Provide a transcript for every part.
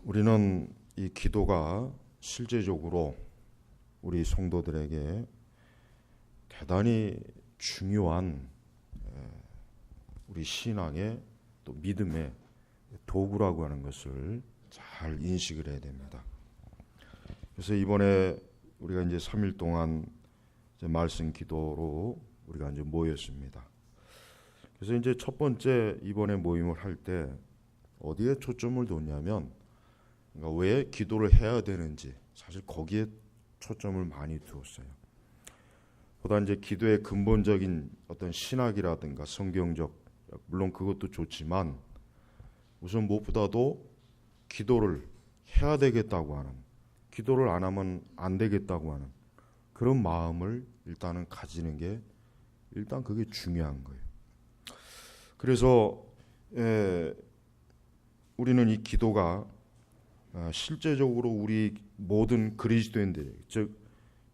우리는 이 기도가 실제적으로 우리 성도들에게 대단히 중요한 우리 신앙의 또 믿음의 도구라고 하는 것을 잘 인식을 해야 됩니다. 그래서 이번에 우리가 이제 3일 동안 이제 말씀 기도로 우리가 이제 모였습니다. 그래서 이제 첫 번째 이번에 모임을 할 때 어디에 초점을 뒀냐면, 그러니까 왜 기도를 해야 되는지 사실 거기에 초점을 많이 두었어요. 보다 이제 기도의 근본적인 어떤 신학이라든가 성경적, 물론 그것도 좋지만 우선 무엇보다도 기도를 해야 되겠다고 하는, 기도를 안 하면 안 되겠다고 하는 그런 마음을 일단은 가지는 게 일단 그게 중요한 거예요. 그래서 우리는 이 기도가 실제적으로 우리 모든 그리스도인들에게, 즉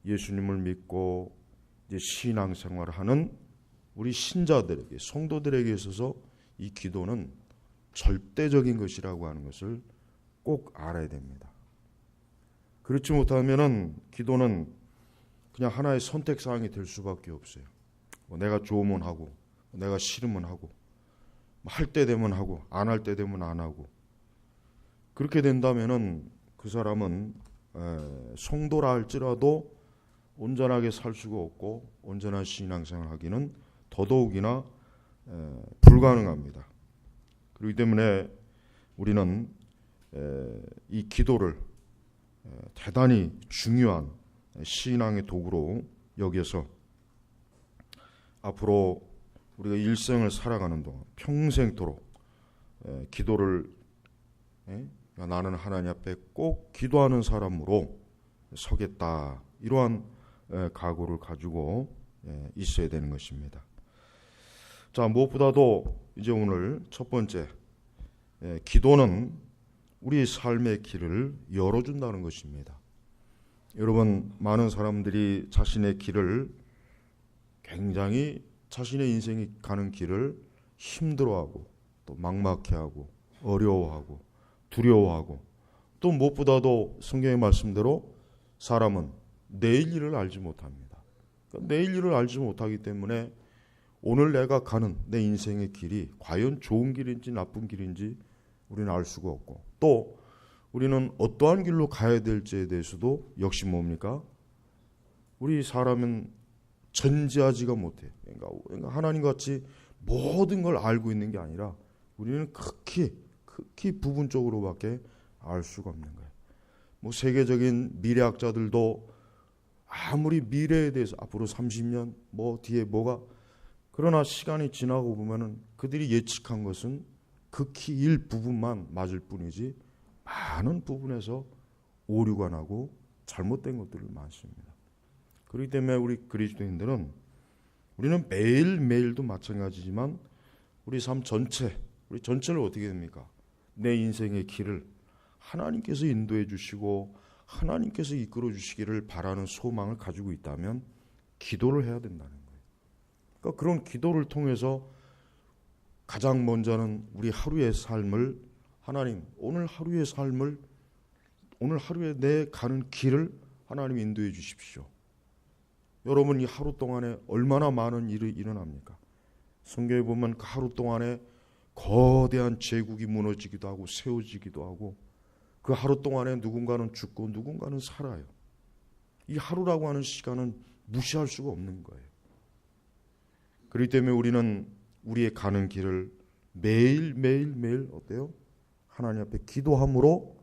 예수님을 믿고 이제 신앙생활을 하는 우리 신자들에게, 성도들에게 있어서 이 기도는 절대적인 것이라고 하는 것을 꼭 알아야 됩니다. 그렇지 못하면은 기도는 그냥 하나의 선택사항이 될 수밖에 없어요. 내가 좋으면 하고, 내가 싫으면 하고, 할 때 되면 하고, 안 할 때 되면 안 하고. 그렇게 된다면은 그 사람은 성도라 할지라도 온전하게 살 수가 없고 온전한 신앙생활 하기는 더더욱이나 불가능합니다. 그렇기 때문에 우리는 이 기도를 대단히 중요한 신앙의 도구로 여겨서 앞으로 우리가 일생을 살아가는 동안 평생토록 기도를 나는 하나님 앞에 꼭 기도하는 사람으로 서겠다, 이러한 각오를 가지고 있어야 되는 것입니다. 자, 무엇보다도 이제 오늘 첫 번째, 기도는 우리 삶의 길을 열어준다는 것입니다. 여러분, 많은 사람들이 자신의 길을 굉장히, 자신의 인생이 가는 길을 힘들어하고 또 막막해하고 어려워하고 두려워하고, 또 무엇보다도 성경의 말씀대로 사람은 내일 일을 알지 못합니다. 그러니까 내일 일을 알지 못하기 때문에 오늘 내가 가는 내 인생의 길이 과연 좋은 길인지 나쁜 길인지 우리는 알 수가 없고, 또 우리는 어떠한 길로 가야 될지에 대해서도 역시 뭡니까? 우리 사람은 전지하지가 못해요. 그러니까 하나님같이 모든 걸 알고 있는 게 아니라 우리는 극히 부분적으로밖에 알 수가 없는 거예요. 세계적인 미래학자들도 아무리 미래에 대해서 앞으로 30년 뒤에 뭐가, 그러나 시간이 지나고 보면은 그들이 예측한 것은 극히 일부분만 맞을 뿐이지 많은 부분에서 오류가 나고 잘못된 것들이 많습니다. 그렇기 때문에 우리 그리스도인들은, 우리는 매일매일도 마찬가지지만 우리 삶 전체, 우리 전체를 어떻게 됩니까? 내 인생의 길을 하나님께서 인도해 주시고 하나님께서 이끌어 주시기를 바라는 소망을 가지고 있다면 기도를 해야 된다는 거예요. 그러니까 그런 기도를 통해서 가장 먼저는 우리 하루의 삶을, 하나님, 오늘 하루의 삶을, 오늘 하루에 내 가는 길을 하나님 인도해 주십시오. 여러분, 이 하루 동안에 얼마나 많은 일이 일어납니까? 성경에 보면 그 하루 동안에 거대한 제국이 무너지기도 하고 세워지기도 하고, 그 하루 동안에 누군가는 죽고 누군가는 살아요. 이 하루라고 하는 시간은 무시할 수가 없는 거예요. 그렇기 때문에 우리는 우리의 가는 길을 매일 어때요? 하나님 앞에 기도함으로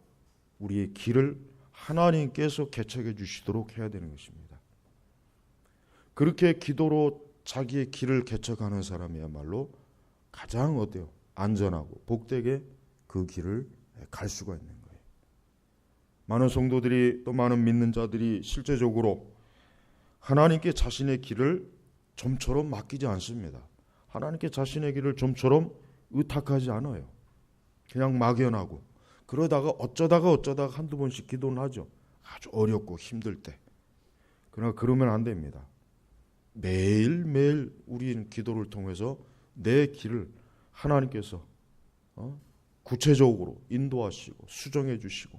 우리의 길을 하나님께서 개척해 주시도록 해야 되는 것입니다. 그렇게 기도로 자기의 길을 개척하는 사람이야말로 가장 어때요? 안전하고 복되게 그 길을 갈 수가 있는 거예요. 많은 성도들이, 또 많은 믿는 자들이 실제적으로 하나님께 자신의 길을 좀처럼 맡기지 않습니다. 하나님께 자신의 길을 좀처럼 의탁하지 않아요. 그냥 막연하고, 그러다가 어쩌다가 한두 번씩 기도는 하죠. 아주 어렵고 힘들 때. 그러나 그러면 안 됩니다. 매일매일 우리는 기도를 통해서 내 길을 하나님께서 구체적으로 인도하시고 수정해 주시고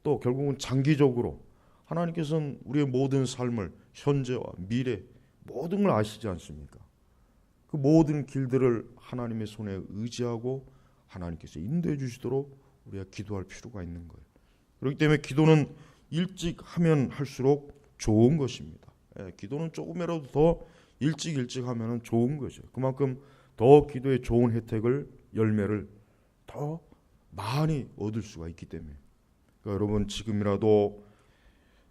또 결국은 장기적으로 하나님께서는 우리의 모든 삶을 현재와 미래 모든 걸 아시지 않습니까? 그 모든 길들을 하나님의 손에 의지하고 하나님께서 인도해 주시도록 우리가 기도할 필요가 있는 거예요. 그렇기 때문에 기도는 일찍 하면 할수록 좋은 것입니다. 기도는 조금이라도 더 일찍 하면 좋은 거죠. 그만큼 더 기도의 좋은 혜택을 열매를 더 많이 얻을 수가 있기 때문에 그러니까 여러분 지금이라도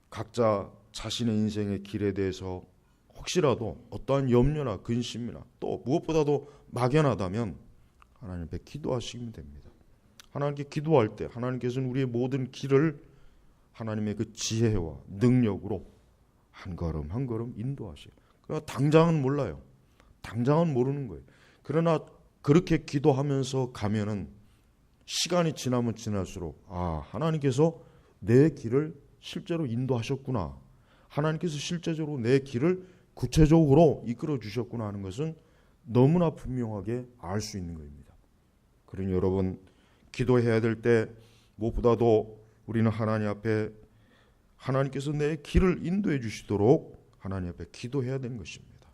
각자 자신의 인생의 길에 대해서 혹시라도 어떠한 염려나 근심이나 또 무엇보다도 막연하다면 하나님 앞에 기도하시면 됩니다. 하나님께 기도할 때 하나님께서는 우리의 모든 길을 하나님의 그 지혜와 능력으로 한 걸음 한 걸음 인도하셔요. 그러나 당장은 몰라요. 당장은 모르는 거예요. 그러나 그렇게 기도하면서 가면은 시간이 지나면 지날수록 하나님께서 내 길을 실제로 인도하셨구나. 하나님께서 실제적으로 내 길을 구체적으로 이끌어 주셨구나 하는 것은 너무나 분명하게 알 수 있는 것입니다. 그러니 여러분 기도해야 될 때 무엇보다도 우리는 하나님 앞에 하나님께서 내 길을 인도해 주시도록 하나님 앞에 기도해야 되는 것입니다.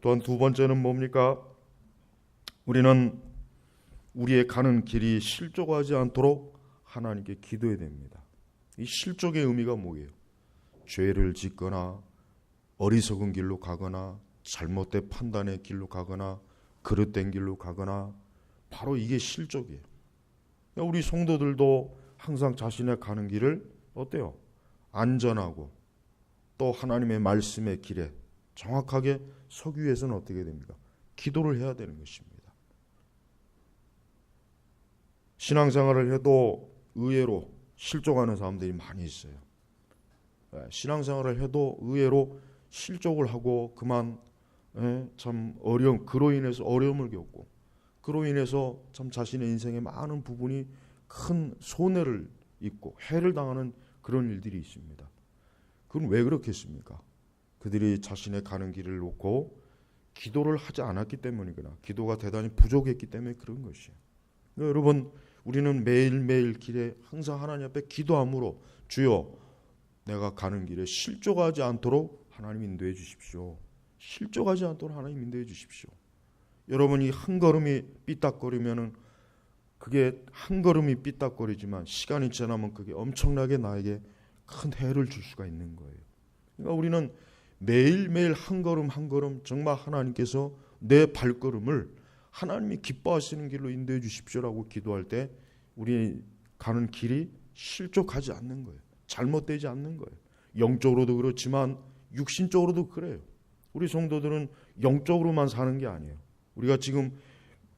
또한 두 번째는 뭡니까? 우리는 우리의 가는 길이 실족하지 않도록 하나님께 기도해야 됩니다. 이 실족의 의미가 뭐예요? 죄를 짓거나 어리석은 길로 가거나 잘못된 판단의 길로 가거나 그릇된 길로 가거나 바로 이게 실족이에요. 우리 성도들도 항상 자신의 가는 길을 어때요? 안전하고 또 하나님의 말씀의 길에 정확하게 서기 위해서는 어떻게 됩니까? 기도를 해야 되는 것입니다. 신앙생활을 해도 의외로 실족하는 사람들이 많이 있어요. 신앙생활을 해도 의외로 실족을 하고 그만 참 그로 인해서 어려움을 겪고 그로 인해서 참 자신의 인생의 많은 부분이 큰 손해를 입고 해를 당하는 그런 일들이 있습니다. 그건 왜 그렇겠습니까? 그들이 자신의 가는 길을 놓고 기도를 하지 않았기 때문이거나 기도가 대단히 부족했기 때문에 그런 것이에요. 그러니까 여러분 우리는 매일매일 길에 항상 하나님 앞에 기도함으로 주여 내가 가는 길에 실족하지 않도록 하나님 인도해 주십시오. 실족하지 않도록 하나님 인도해 주십시오. 여러분이 한 걸음이 삐딱거리면은 그게 한 걸음이 삐딱거리지만 시간이 지나면 그게 엄청나게 나에게 큰 해를 줄 수가 있는 거예요. 그러니까 우리는 매일매일 한 걸음 한 걸음 정말 하나님께서 내 발걸음을 하나님이 기뻐하시는 길로 인도해 주십시오라고 기도할 때 우리 가는 길이 실족하지 않는 거예요. 잘못되지 않는 거예요. 영적으로도 그렇지만 육신적으로도 그래요. 우리 성도들은 영적으로만 사는 게 아니에요. 우리가 지금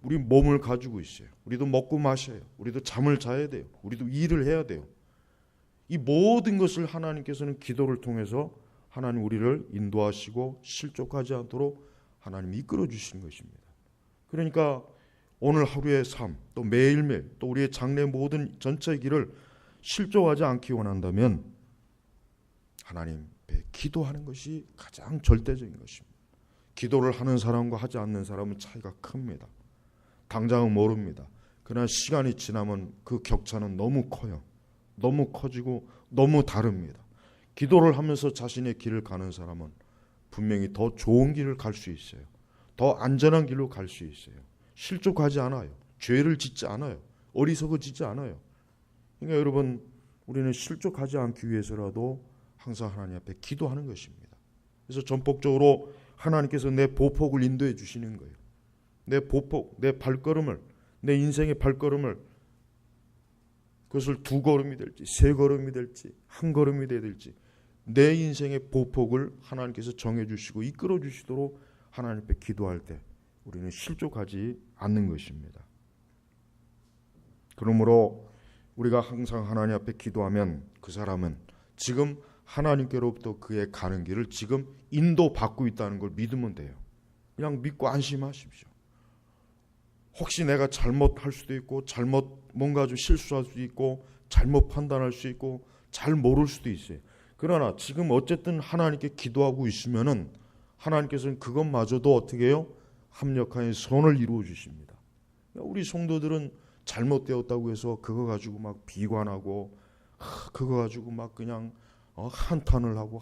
우리 몸을 가지고 있어요. 우리도 먹고 마셔요. 우리도 잠을 자야 돼요. 우리도 일을 해야 돼요. 이 모든 것을 하나님께서는 기도를 통해서 하나님 우리를 인도하시고 실족하지 않도록 하나님이 이끌어 주시는 것입니다. 그러니까 오늘 하루의 삶, 또 매일매일, 또 우리의 장래 모든 전체의 길을 실족하지 않기 원한다면 하나님 앞에 기도하는 것이 가장 절대적인 것입니다. 기도를 하는 사람과 하지 않는 사람은 차이가 큽니다. 당장은 모릅니다. 그러나 시간이 지나면 그 격차는 너무 커요. 너무 커지고 너무 다릅니다. 기도를 하면서 자신의 길을 가는 사람은 분명히 더 좋은 길을 갈 수 있어요. 더 안전한 길로 갈 수 있어요. 실족하지 않아요. 죄를 짓지 않아요. 어리석어지지 않아요. 그러니까 여러분 우리는 실족하지 않기 위해서라도 항상 하나님 앞에 기도하는 것입니다. 그래서 전폭적으로 하나님께서 내 보폭을 인도해 주시는 거예요. 내 보폭, 내 발걸음을, 내 인생의 발걸음을 그것을 2걸음이 될지 3걸음이 될지 1걸음이 될지 내 인생의 보폭을 하나님께서 정해 주시고 이끌어 주시도록 하나님 앞에 기도할 때 우리는 실족하지 않는 것입니다. 그러므로 우리가 항상 하나님 앞에 기도하면 그 사람은 지금 하나님께로부터 그의 가는 길을 지금 인도받고 있다는 걸 믿으면 돼요. 그냥 믿고 안심하십시오. 혹시 내가 잘못할 수도 있고 뭔가 좀 실수할 수도 있고 잘못 판단할 수 있고 잘 모를 수도 있어요. 그러나 지금 어쨌든 하나님께 기도하고 있으면은 하나님께서는 그것마저도 어떻게 해요? 합력하여 선을 이루어 주십니다. 우리 성도들은 잘못되었다고 해서 그거 가지고 막 비관하고 그거 가지고 막 그냥 한탄을 하고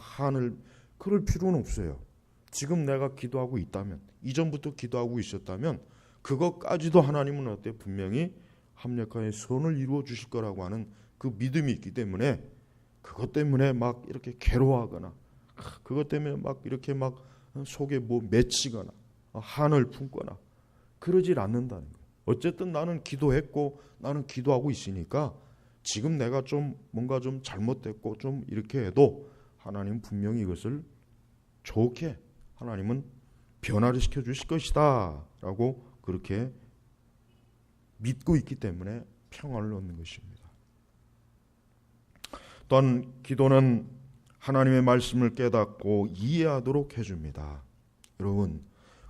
그럴 필요는 없어요. 지금 내가 기도하고 있다면, 이전부터 기도하고 있었다면 그것까지도 하나님은 어때? 분명히 합력하여 선을 이루어 주실 거라고 하는 그 믿음이 있기 때문에 그것 때문에 막 이렇게 괴로워하거나 그것 때문에 막 이렇게 막 속에 뭐 맺히거나 한을 품거나 그러질 않는다는 거예요. 어쨌든 나는 기도했고 나는 기도하고 있으니까 지금 내가 좀 뭔가 좀 잘못됐고 좀 이렇게 해도 하나님 분명히 이것을 좋게 하나님은 변화를 시켜 주실 것이다 라고 그렇게 믿고 있기 때문에 평안을 얻는 것입니다. 또한 기도는 하나님의 말씀을 깨닫고 이해하도록 해줍니다. 여러분,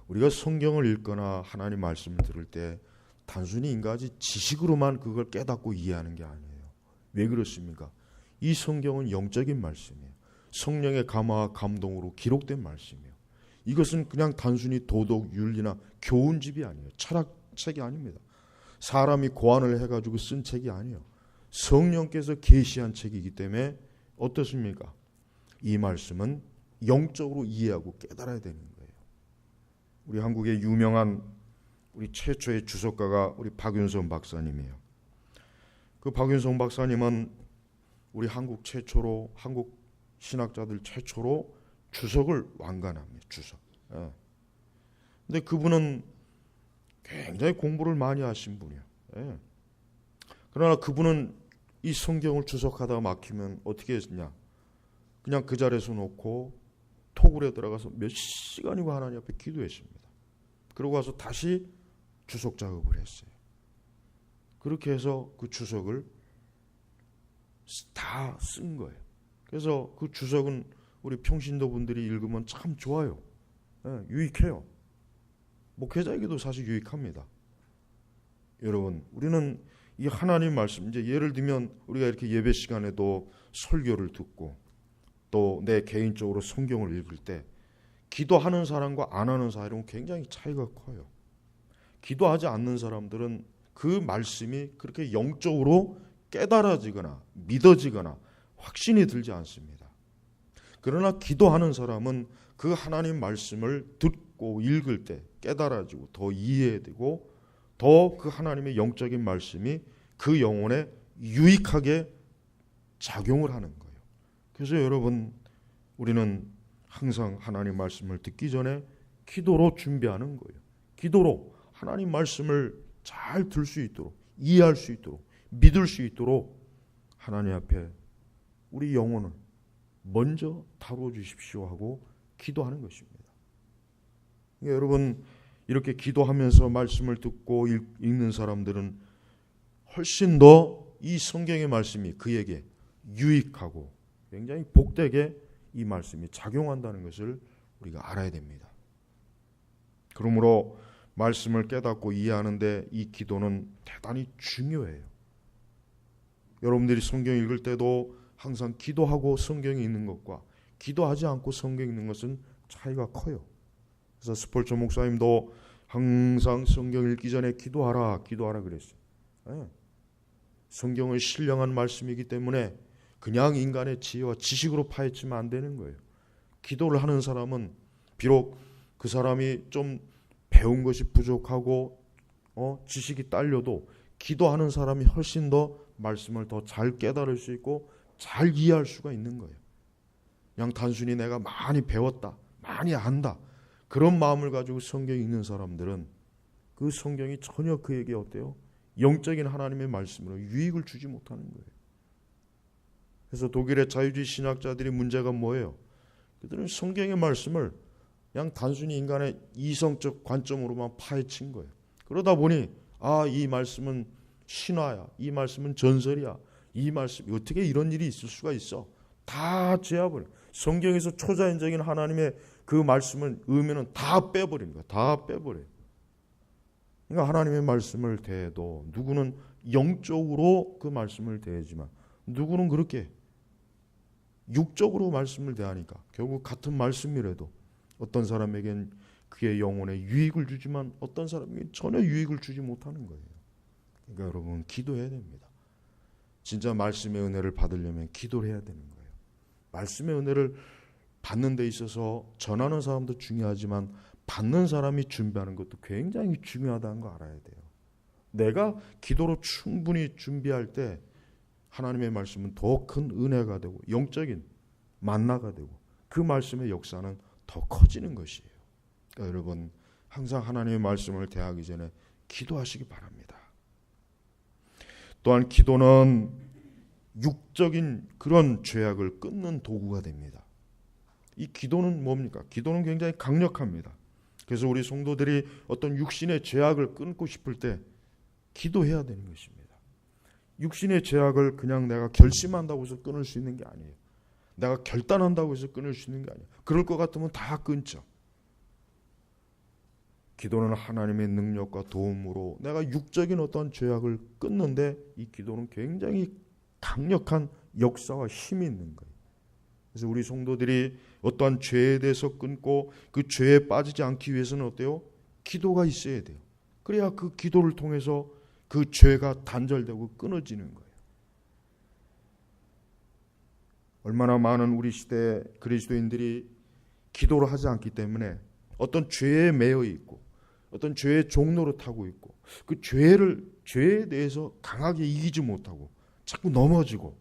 우리가 성경을 읽거나 하나님 말씀을 들을 때 단순히 인간이 지식으로만 그걸 깨닫고 이해하는 게 아니에요. 왜 그렇습니까? 이 성경은 영적인 말씀이에요. 성령의 감화와 감동으로 기록된 말씀이에요. 이것은 그냥 단순히 도덕, 윤리나 교훈집이 아니에요. 철학책이 아닙니다. 사람이 고안을 해가지고 쓴 책이 아니에요. 성령께서 계시한 책이기 때문에 어떻습니까? 이 말씀은 영적으로 이해하고 깨달아야 되는 거예요. 우리 한국의 유명한 우리 최초의 주석가가 우리 박윤성 박사님이에요. 그 박윤성 박사님은 우리 한국 신학자들 최초로 주석을 완간합니다. 주석. 예. 근데 그분은 굉장히 공부를 많이 하신 분이에요. 예. 그러나 그분은 이 성경을 주석하다가 막히면 어떻게 했냐? 그냥 그 자리에서 놓고 토굴에 들어가서 몇 시간이고 하나님 앞에 기도했습니다. 그러고 와서 다시 주석 작업을 했어요. 그렇게 해서 그 주석을 다 쓴 거예요. 그래서 그 주석은 우리 평신도 분들이 읽으면 참 좋아요. 예, 유익해요. 목회자에게도 사실 유익합니다. 여러분, 우리는 이 하나님 말씀, 이제 예를 들면 우리가 이렇게 예배 시간에도 설교를 듣고 또 내 개인적으로 성경을 읽을 때 기도하는 사람과 안 하는 사람은 굉장히 차이가 커요. 기도하지 않는 사람들은 그 말씀이 그렇게 영적으로 깨달아지거나 믿어지거나 확신이 들지 않습니다. 그러나 기도하는 사람은 그 하나님 말씀을 듣고 읽을 때 깨달아지고 더 이해되고 더 그 하나님의 영적인 말씀이 그 영혼에 유익하게 작용을 하는 거예요. 그래서 여러분, 우리는 항상 하나님 말씀을 듣기 전에 기도로 준비하는 거예요. 기도로 하나님 말씀을 잘 들 수 있도록, 이해할 수 있도록, 믿을 수 있도록 하나님 앞에 우리 영혼을 먼저 다루어 주십시오 하고 기도하는 것입니다. 그러니까 여러분, 이렇게 기도하면서 말씀을 듣고 읽는 사람들은 훨씬 더 이 성경의 말씀이 그에게 유익하고 굉장히 복되게 이 말씀이 작용한다는 것을 우리가 알아야 됩니다. 그러므로 말씀을 깨닫고 이해하는데 이 기도는 대단히 중요해요. 여러분들이 성경 읽을 때도 항상 기도하고 성경이 있는 것과 기도하지 않고 성경 읽는 것은 차이가 커요. 그래서 스폴처 목사님도 항상 성경 읽기 전에 기도하라 그랬어요. 네. 성경은 신령한 말씀이기 때문에 그냥 인간의 지혜와 지식으로 파헤치면 안 되는 거예요. 기도를 하는 사람은 비록 그 사람이 좀 배운 것이 부족하고 지식이 딸려도 기도하는 사람이 훨씬 더 말씀을 더 잘 깨달을 수 있고 잘 이해할 수가 있는 거예요. 그냥 단순히 내가 많이 배웠다, 많이 안다 그런 마음을 가지고 성경 읽는 사람들은 그 성경이 전혀 그에게 어때요? 영적인 하나님의 말씀으로 유익을 주지 못하는 거예요. 그래서 독일의 자유주의 신학자들이 문제가 뭐예요? 그들은 성경의 말씀을 그냥 단순히 인간의 이성적 관점으로만 파헤친 거예요. 그러다 보니 이 말씀은 신화야, 이 말씀은 전설이야, 이 말씀 어떻게 이런 일이 있을 수가 있어? 다 제압을 성경에서 초자연적인 하나님의 그 말씀을 의미는 다 빼버린 거야. 다 빼버려요. 그러니까 하나님의 말씀을 대해도 누구는 영적으로 그 말씀을 대하지만 누구는 그렇게 육적으로 말씀을 대하니까 결국 같은 말씀이라도 어떤 사람에겐 그의 영혼에 유익을 주지만 어떤 사람에겐 전혀 유익을 주지 못하는 거예요. 그러니까 여러분 기도해야 됩니다. 진짜 말씀의 은혜를 받으려면 기도를 해야 되는 거예요. 말씀의 은혜를 받는 데 있어서 전하는 사람도 중요하지만 받는 사람이 준비하는 것도 굉장히 중요하다는 거 알아야 돼요. 내가 기도로 충분히 준비할 때 하나님의 말씀은 더 큰 은혜가 되고 영적인 만나가 되고 그 말씀의 역사는 더 커지는 것이에요. 그러니까 여러분 항상 하나님의 말씀을 대하기 전에 기도하시기 바랍니다. 또한 기도는 육적인 그런 죄악을 끊는 도구가 됩니다. 이 기도는 뭡니까? 기도는 굉장히 강력합니다. 그래서 우리 성도들이 어떤 육신의 죄악을 끊고 싶을 때 기도해야 되는 것입니다. 육신의 죄악을 그냥 내가 결심한다고 해서 끊을 수 있는 게 아니에요. 내가 결단한다고 해서 끊을 수 있는 게 아니에요. 그럴 것 같으면 다 끊죠. 기도는 하나님의 능력과 도움으로 내가 육적인 어떤 죄악을 끊는데 이 기도는 굉장히 강력한 역사와 힘이 있는 거예요. 그래서 우리 성도들이 어떠한 죄에 대해서 끊고 그 죄에 빠지지 않기 위해서는 어때요? 기도가 있어야 돼요. 그래야 그 기도를 통해서 그 죄가 단절되고 끊어지는 거예요. 얼마나 많은 우리 시대 그리스도인들이 기도를 하지 않기 때문에 어떤 죄에 매여 있고 어떤 죄의 종로를 타고 있고 그 죄에 대해서 강하게 이기지 못하고 자꾸 넘어지고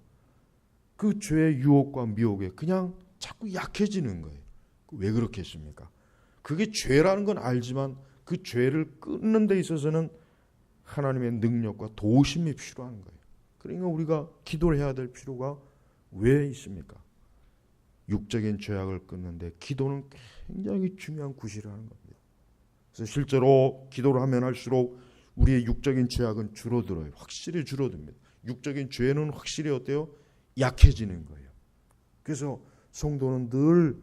그 죄의 유혹과 미혹에 그냥 자꾸 약해지는 거예요. 왜 그렇게 했습니까? 그게 죄라는 건 알지만 그 죄를 끊는 데 있어서는 하나님의 능력과 도우심이 필요한 거예요. 그러니까 우리가 기도를 해야 될 필요가 왜 있습니까? 육적인 죄악을 끊는데 기도는 굉장히 중요한 구실을 하는 겁니다. 그래서 실제로 기도를 하면 할수록 우리의 육적인 죄악은 줄어들어요. 확실히 줄어듭니다. 육적인 죄는 확실히 어때요? 약해지는 거예요. 그래서 성도는 늘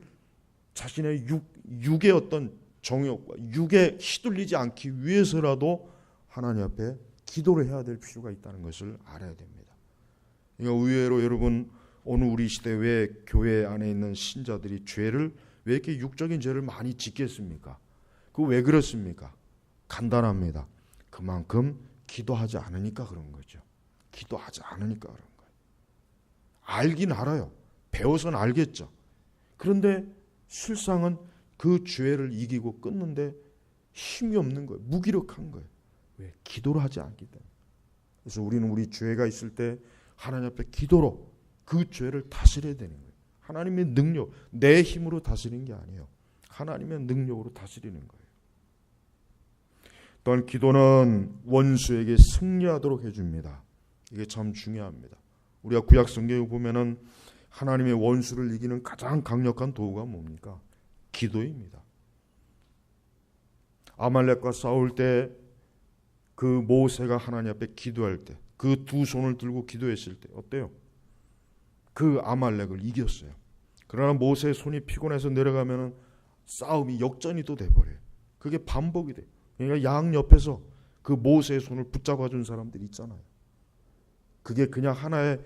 자신의 육의 어떤 정욕과 육에 휘둘리지 않기 위해서라도 하나님 앞에 기도를 해야 될 필요가 있다는 것을 알아야 됩니다. 그러니까 의외로 여러분 오늘 우리 시대 왜 교회 안에 있는 신자들이 죄를 왜 이렇게 육적인 죄를 많이 짓겠습니까? 그 왜 그렇습니까? 간단합니다. 그만큼 기도하지 않으니까 그런 거죠. 기도하지 않으니까 그런 거예요. 알긴 알아요. 배워서는 알겠죠. 그런데 실상은 그 죄를 이기고 끊는데 힘이 없는 거예요. 무기력한 거예요. 왜? 기도를 하지 않기 때문에. 그래서 우리는 우리 죄가 있을 때 하나님 앞에 기도로 그 죄를 다스려야 되는 거예요. 하나님의 능력, 내 힘으로 다스리는 게 아니에요. 하나님의 능력으로 다스리는 거예요. 또한 기도는 원수에게 승리하도록 해줍니다. 이게 참 중요합니다. 우리가 구약 성경에 보면은 하나님의 원수를 이기는 가장 강력한 도구가 뭡니까? 기도입니다. 아말렉과 싸울 때 그 모세가 하나님 앞에 기도할 때 그 두 손을 들고 기도했을 때 어때요? 그 아말렉을 이겼어요. 그러나 모세의 손이 피곤해서 내려가면은 싸움이 역전이 또 돼버려요. 그게 반복이 돼요. 그러니까 양 옆에서 그 모세의 손을 붙잡아 준 사람들이 있잖아요. 그게 그냥 하나의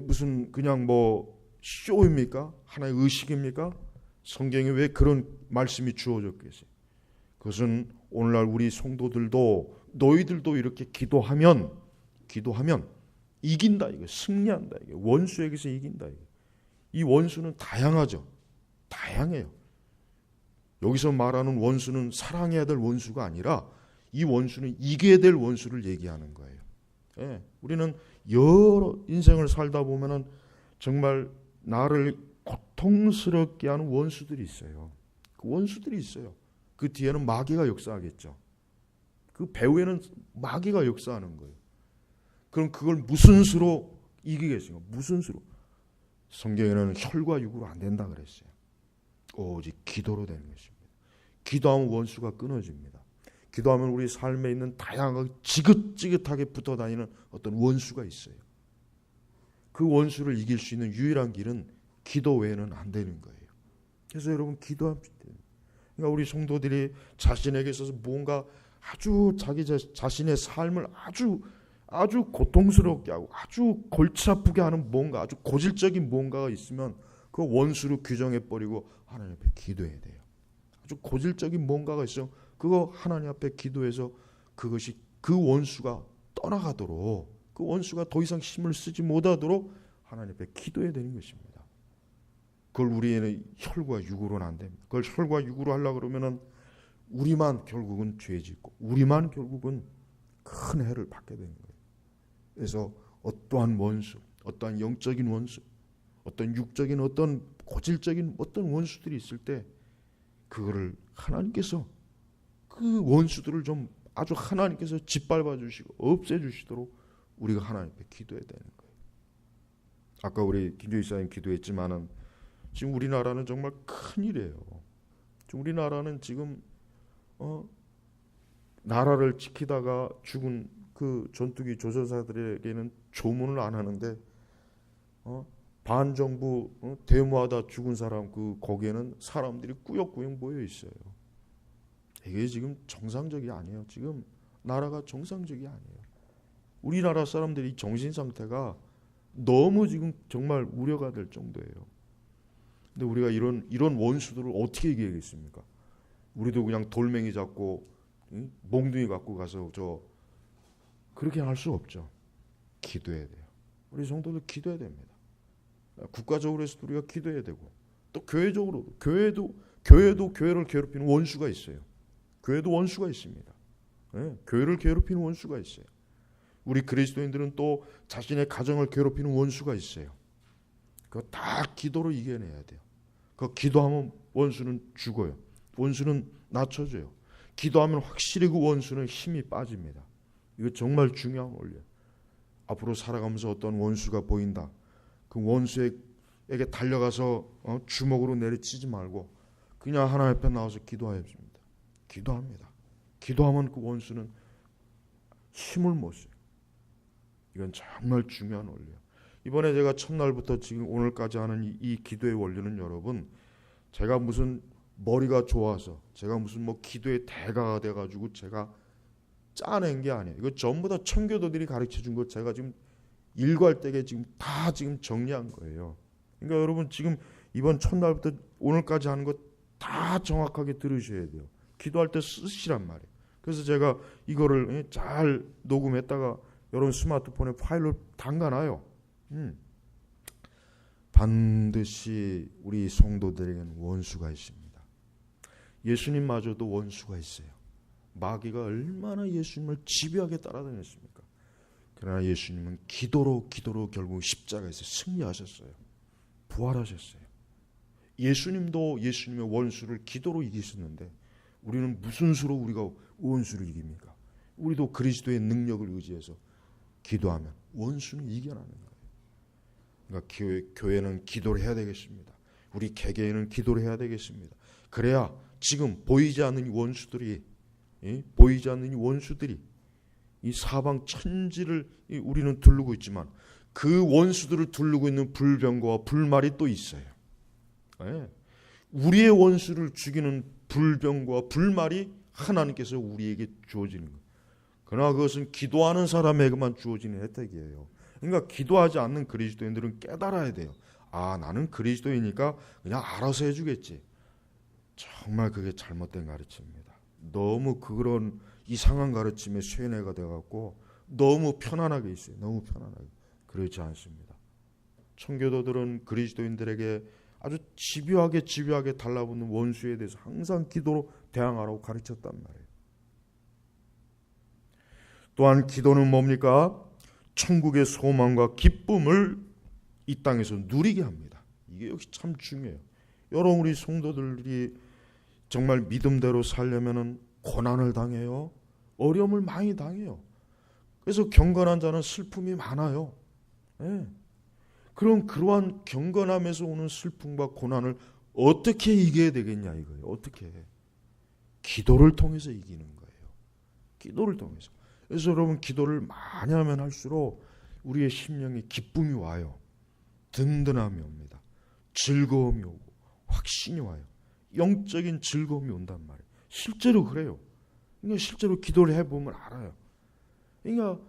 무슨 그냥 뭐 쇼입니까? 하나의 의식입니까? 성경에 왜 그런 말씀이 주어졌겠어요? 그것은 오늘날 우리 성도들도 너희들도 이렇게 기도하면 이긴다 이거 승리한다 이게 원수에게서 이긴다 이게. 이 원수는 다양하죠. 다양해요. 여기서 말하는 원수는 사랑해야 될 원수가 아니라 이 원수는 이겨야 될 원수를 얘기하는 거예요. 예, 우리는 여러 인생을 살다 보면은 정말 나를 고통스럽게 하는 원수들이 있어요. 그 원수들이 있어요. 그 뒤에는 마귀가 역사하겠죠. 그 배후에는 마귀가 역사하는 거예요. 그럼 그걸 무슨 수로 이기겠어요? 무슨 수로? 성경에는 혈과 육으로 안 된다 그랬어요. 오직 기도로 되는 것입니다. 기도하면 원수가 끊어집니다. 기도하면 우리 삶에 있는 다양하게 지긋지긋하게 붙어 다니는 어떤 원수가 있어요. 그 원수를 이길 수 있는 유일한 길은 기도 외에는 안 되는 거예요. 그래서 여러분 기도합시다. 그러니까 우리 성도들이 자신에게 있어서 뭔가 아주 자기 자신의 삶을 아주 고통스럽게 하고 아주 골치 아프게 하는 뭔가 아주 고질적인 뭔가가 있으면 그 원수로 규정해버리고 하나님 앞에 기도해야 돼요. 아주 고질적인 뭔가가 있으면 그거 하나님 앞에 기도해서 그것이 그 원수가 떠나가도록, 그 원수가 더 이상 힘을 쓰지 못하도록 하나님 앞에 기도해야 되는 것입니다. 그걸 우리의 혈과 육으로는 안 됩니다. 그걸 혈과 육으로 하려고 그러면은 우리만 결국은 죄 짓고 우리만 결국은 큰 해를 받게 되는 거예요. 그래서 어떠한 원수, 어떠한 영적인 원수, 어떤 육적인 어떤 고질적인 어떤 원수들이 있을 때 그거를 하나님께서 그 원수들을 좀 아주 하나님께서 짓밟아 주시고 없애 주시도록 우리가 하나님 앞에 기도해야 되는 거예요. 아까 우리 김조희 사님 기도했지만은 지금 우리나라는 정말 큰일이에요. 지금 우리나라는 지금 나라를 지키다가 죽은 그 전투기 조선사들에게는 조문을 안 하는데 반정부 데모하다 죽은 사람 그 거기에는 사람들이 꾸역꾸역 모여 있어요. 이게 지금 정상적이 아니에요. 지금 나라가 정상적이 아니에요. 우리나라 사람들이 정신 상태가 너무 지금 정말 우려가 될 정도예요. 근데 우리가 이런 원수들을 어떻게 이기겠습니까? 우리도 그냥 돌멩이 잡고 몽둥이 갖고 가서 그렇게 할 수 없죠. 기도해야 돼요. 우리 성도들 기도해야 됩니다. 국가적으로 해서도 우리가 기도해야 되고 또 교회적으로도 교회도 교회를 괴롭히는 원수가 있어요. 교회도 원수가 있습니다. 네, 교회를 괴롭히는 원수가 있어요. 우리 그리스도인들은 또 자신의 가정을 괴롭히는 원수가 있어요. 그거 다 기도로 이겨내야 돼요. 그 기도하면 원수는 죽어요. 원수는 낮춰져요. 기도하면 확실히 그 원수는 힘이 빠집니다. 이거 정말 중요한 원리예요. 앞으로 살아가면서 어떤 원수가 보인다. 그 원수에게 달려가서 주먹으로 내리치지 말고 그냥 하나님 앞에 나와서 기도해야 됩니다. 기도합니다. 기도하면 그 원수는 힘을 못 써요. 이건 정말 중요한 원리예요. 이번에 제가 첫날부터 지금 오늘까지 하는 이 기도의 원리는 여러분, 제가 무슨 머리가 좋아서 제가 무슨 기도의 대가가 돼가지고 제가 짜낸 게 아니에요. 이거 전부 다 청교도들이 가르쳐준 거 제가 지금 일괄되게 지금 다 지금 정리한 거예요. 그러니까 여러분 지금 이번 첫날부터 오늘까지 하는 거 다 정확하게 들으셔야 돼요. 기도할 때 쓰시란 말이에요. 그래서 제가 이거를 잘 녹음했다가 여러분 스마트폰에 파일로 담가놔요. 반드시 우리 성도들에게는 원수가 있습니다. 예수님마저도 원수가 있어요. 마귀가 얼마나 예수님을 집요하게 따라다녔습니까? 그러나 예수님은 기도로 결국 십자가에서 승리하셨어요. 부활하셨어요. 예수님도 예수님의 원수를 기도로 이기셨는데 우리는 무슨 수로 우리가 원수를 이깁니까? 우리도 그리스도의 능력을 의지해서 기도하면 원수는 이겨나는 거예요. 그러니까 교회는 기도를 해야 되겠습니다. 우리 개개인은 기도를 해야 되겠습니다. 그래야 지금 보이지 않는 원수들이 이 사방 천지를 우리는 두르고 있지만 그 원수들을 두르고 있는 불병거와 불말이 또 있어요. 우리의 원수를 죽이는 불병거와 불말이 하나님께서 우리에게 주어지는 거예요. 그러나 그것은 기도하는 사람에게만 주어지는 혜택이에요. 그러니까 기도하지 않는 그리스도인들은 깨달아야 돼요. 아, 나는 그리스도이니까 그냥 알아서 해주겠지. 정말 그게 잘못된 가르침입니다. 너무 그런 이상한 가르침에 쇠뇌가 돼갖고 너무 편안하게 있어요. 너무 편안하게. 그렇지 않습니다. 청교도들은 그리스도인들에게 아주 집요하게 달라붙는 원수에 대해서 항상 기도로 대항하라고 가르쳤단 말이에요. 또한 기도는 뭡니까? 천국의 소망과 기쁨을 이 땅에서 누리게 합니다. 이게 역시 참 중요해요. 여러분 우리 성도들이 정말 믿음대로 살려면은 고난을 당해요. 어려움을 많이 당해요. 그래서 경건한 자는 슬픔이 많아요. 그럼 그러한 경건함에서 오는 슬픔과 고난을 어떻게 이겨야 되겠냐 이거예요. 어떻게? 기도를 통해서 이기는 거예요. 기도를 통해서. 그래서 여러분 기도를 많이 하면 할수록 우리의 심령에 기쁨이 와요. 든든함이 옵니다. 즐거움이 오고 확신이 와요. 영적인 즐거움이 온단 말이에요. 실제로 그래요. 그러니까 실제로 기도를 해보면 알아요. 그러니까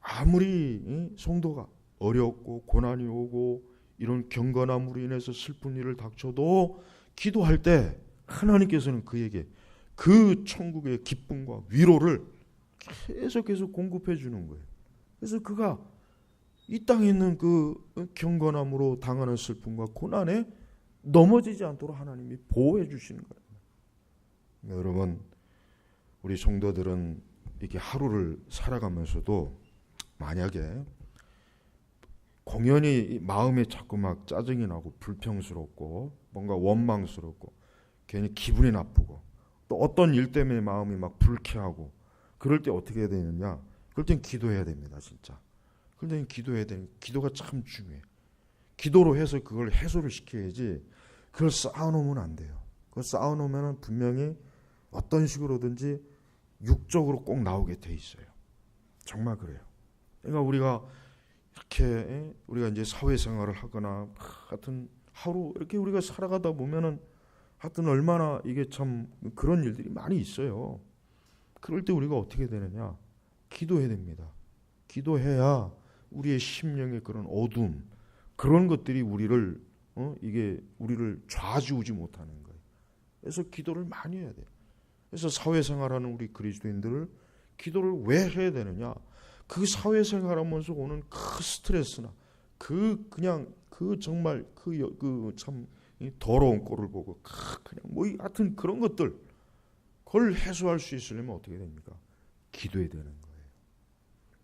아무리 성도가 어렵고 고난이 오고 이런 경건함으로 인해서 슬픈 일을 닥쳐도 기도할 때 하나님께서는 그에게 그 천국의 기쁨과 위로를 계속 공급해 주는 거예요. 그래서 그가 이 땅에 있는 그 경건함으로 당하는 슬픔과 고난에 넘어지지 않도록 하나님이 보호해 주시는 거예요. 여러분, 우리 성도들은 이렇게 하루를 살아가면서도 만약에 공연히 마음에 자꾸 막 짜증이 나고 불평스럽고 뭔가 원망스럽고 괜히 기분이 나쁘고 또 어떤 일 때문에 마음이 막 불쾌하고 그럴 때 어떻게 해야 되느냐? 그럴 땐 기도해야 됩니다, 진짜. 그럴 땐 기도해야 되는, 기도가 참 중요해. 기도로 해서 그걸 해소를 시켜야지 그걸 쌓아놓으면 안 돼요. 그걸 쌓아놓으면 분명히 어떤 식으로든지 육적으로 꼭 나오게 돼 있어요. 정말 그래요. 그러니까 우리가 이렇게 우리가 이제 사회생활을 하거나 하여튼 하루 이렇게 우리가 살아가다 보면은 하여튼 얼마나 이게 참 그런 일들이 많이 있어요. 그럴 때 우리가 어떻게 되느냐? 기도해야 됩니다. 기도해야 우리의 심령의 그런 어둠 그런 것들이 우리를 이게 우리를 좌지우지 못하는 거예요. 그래서 기도를 많이 해야 돼요. 그래서 사회생활하는 우리 그리스도인들을 기도를 왜 해야 되느냐? 그 사회생활하면서 오는 그 스트레스나 그냥 그 정말 그 참 더러운 꼴을 보고 그냥 뭐 하여튼 그런 것들 그걸 해소할 수 있으려면 어떻게 됩니까? 기도해야 되는 거예요.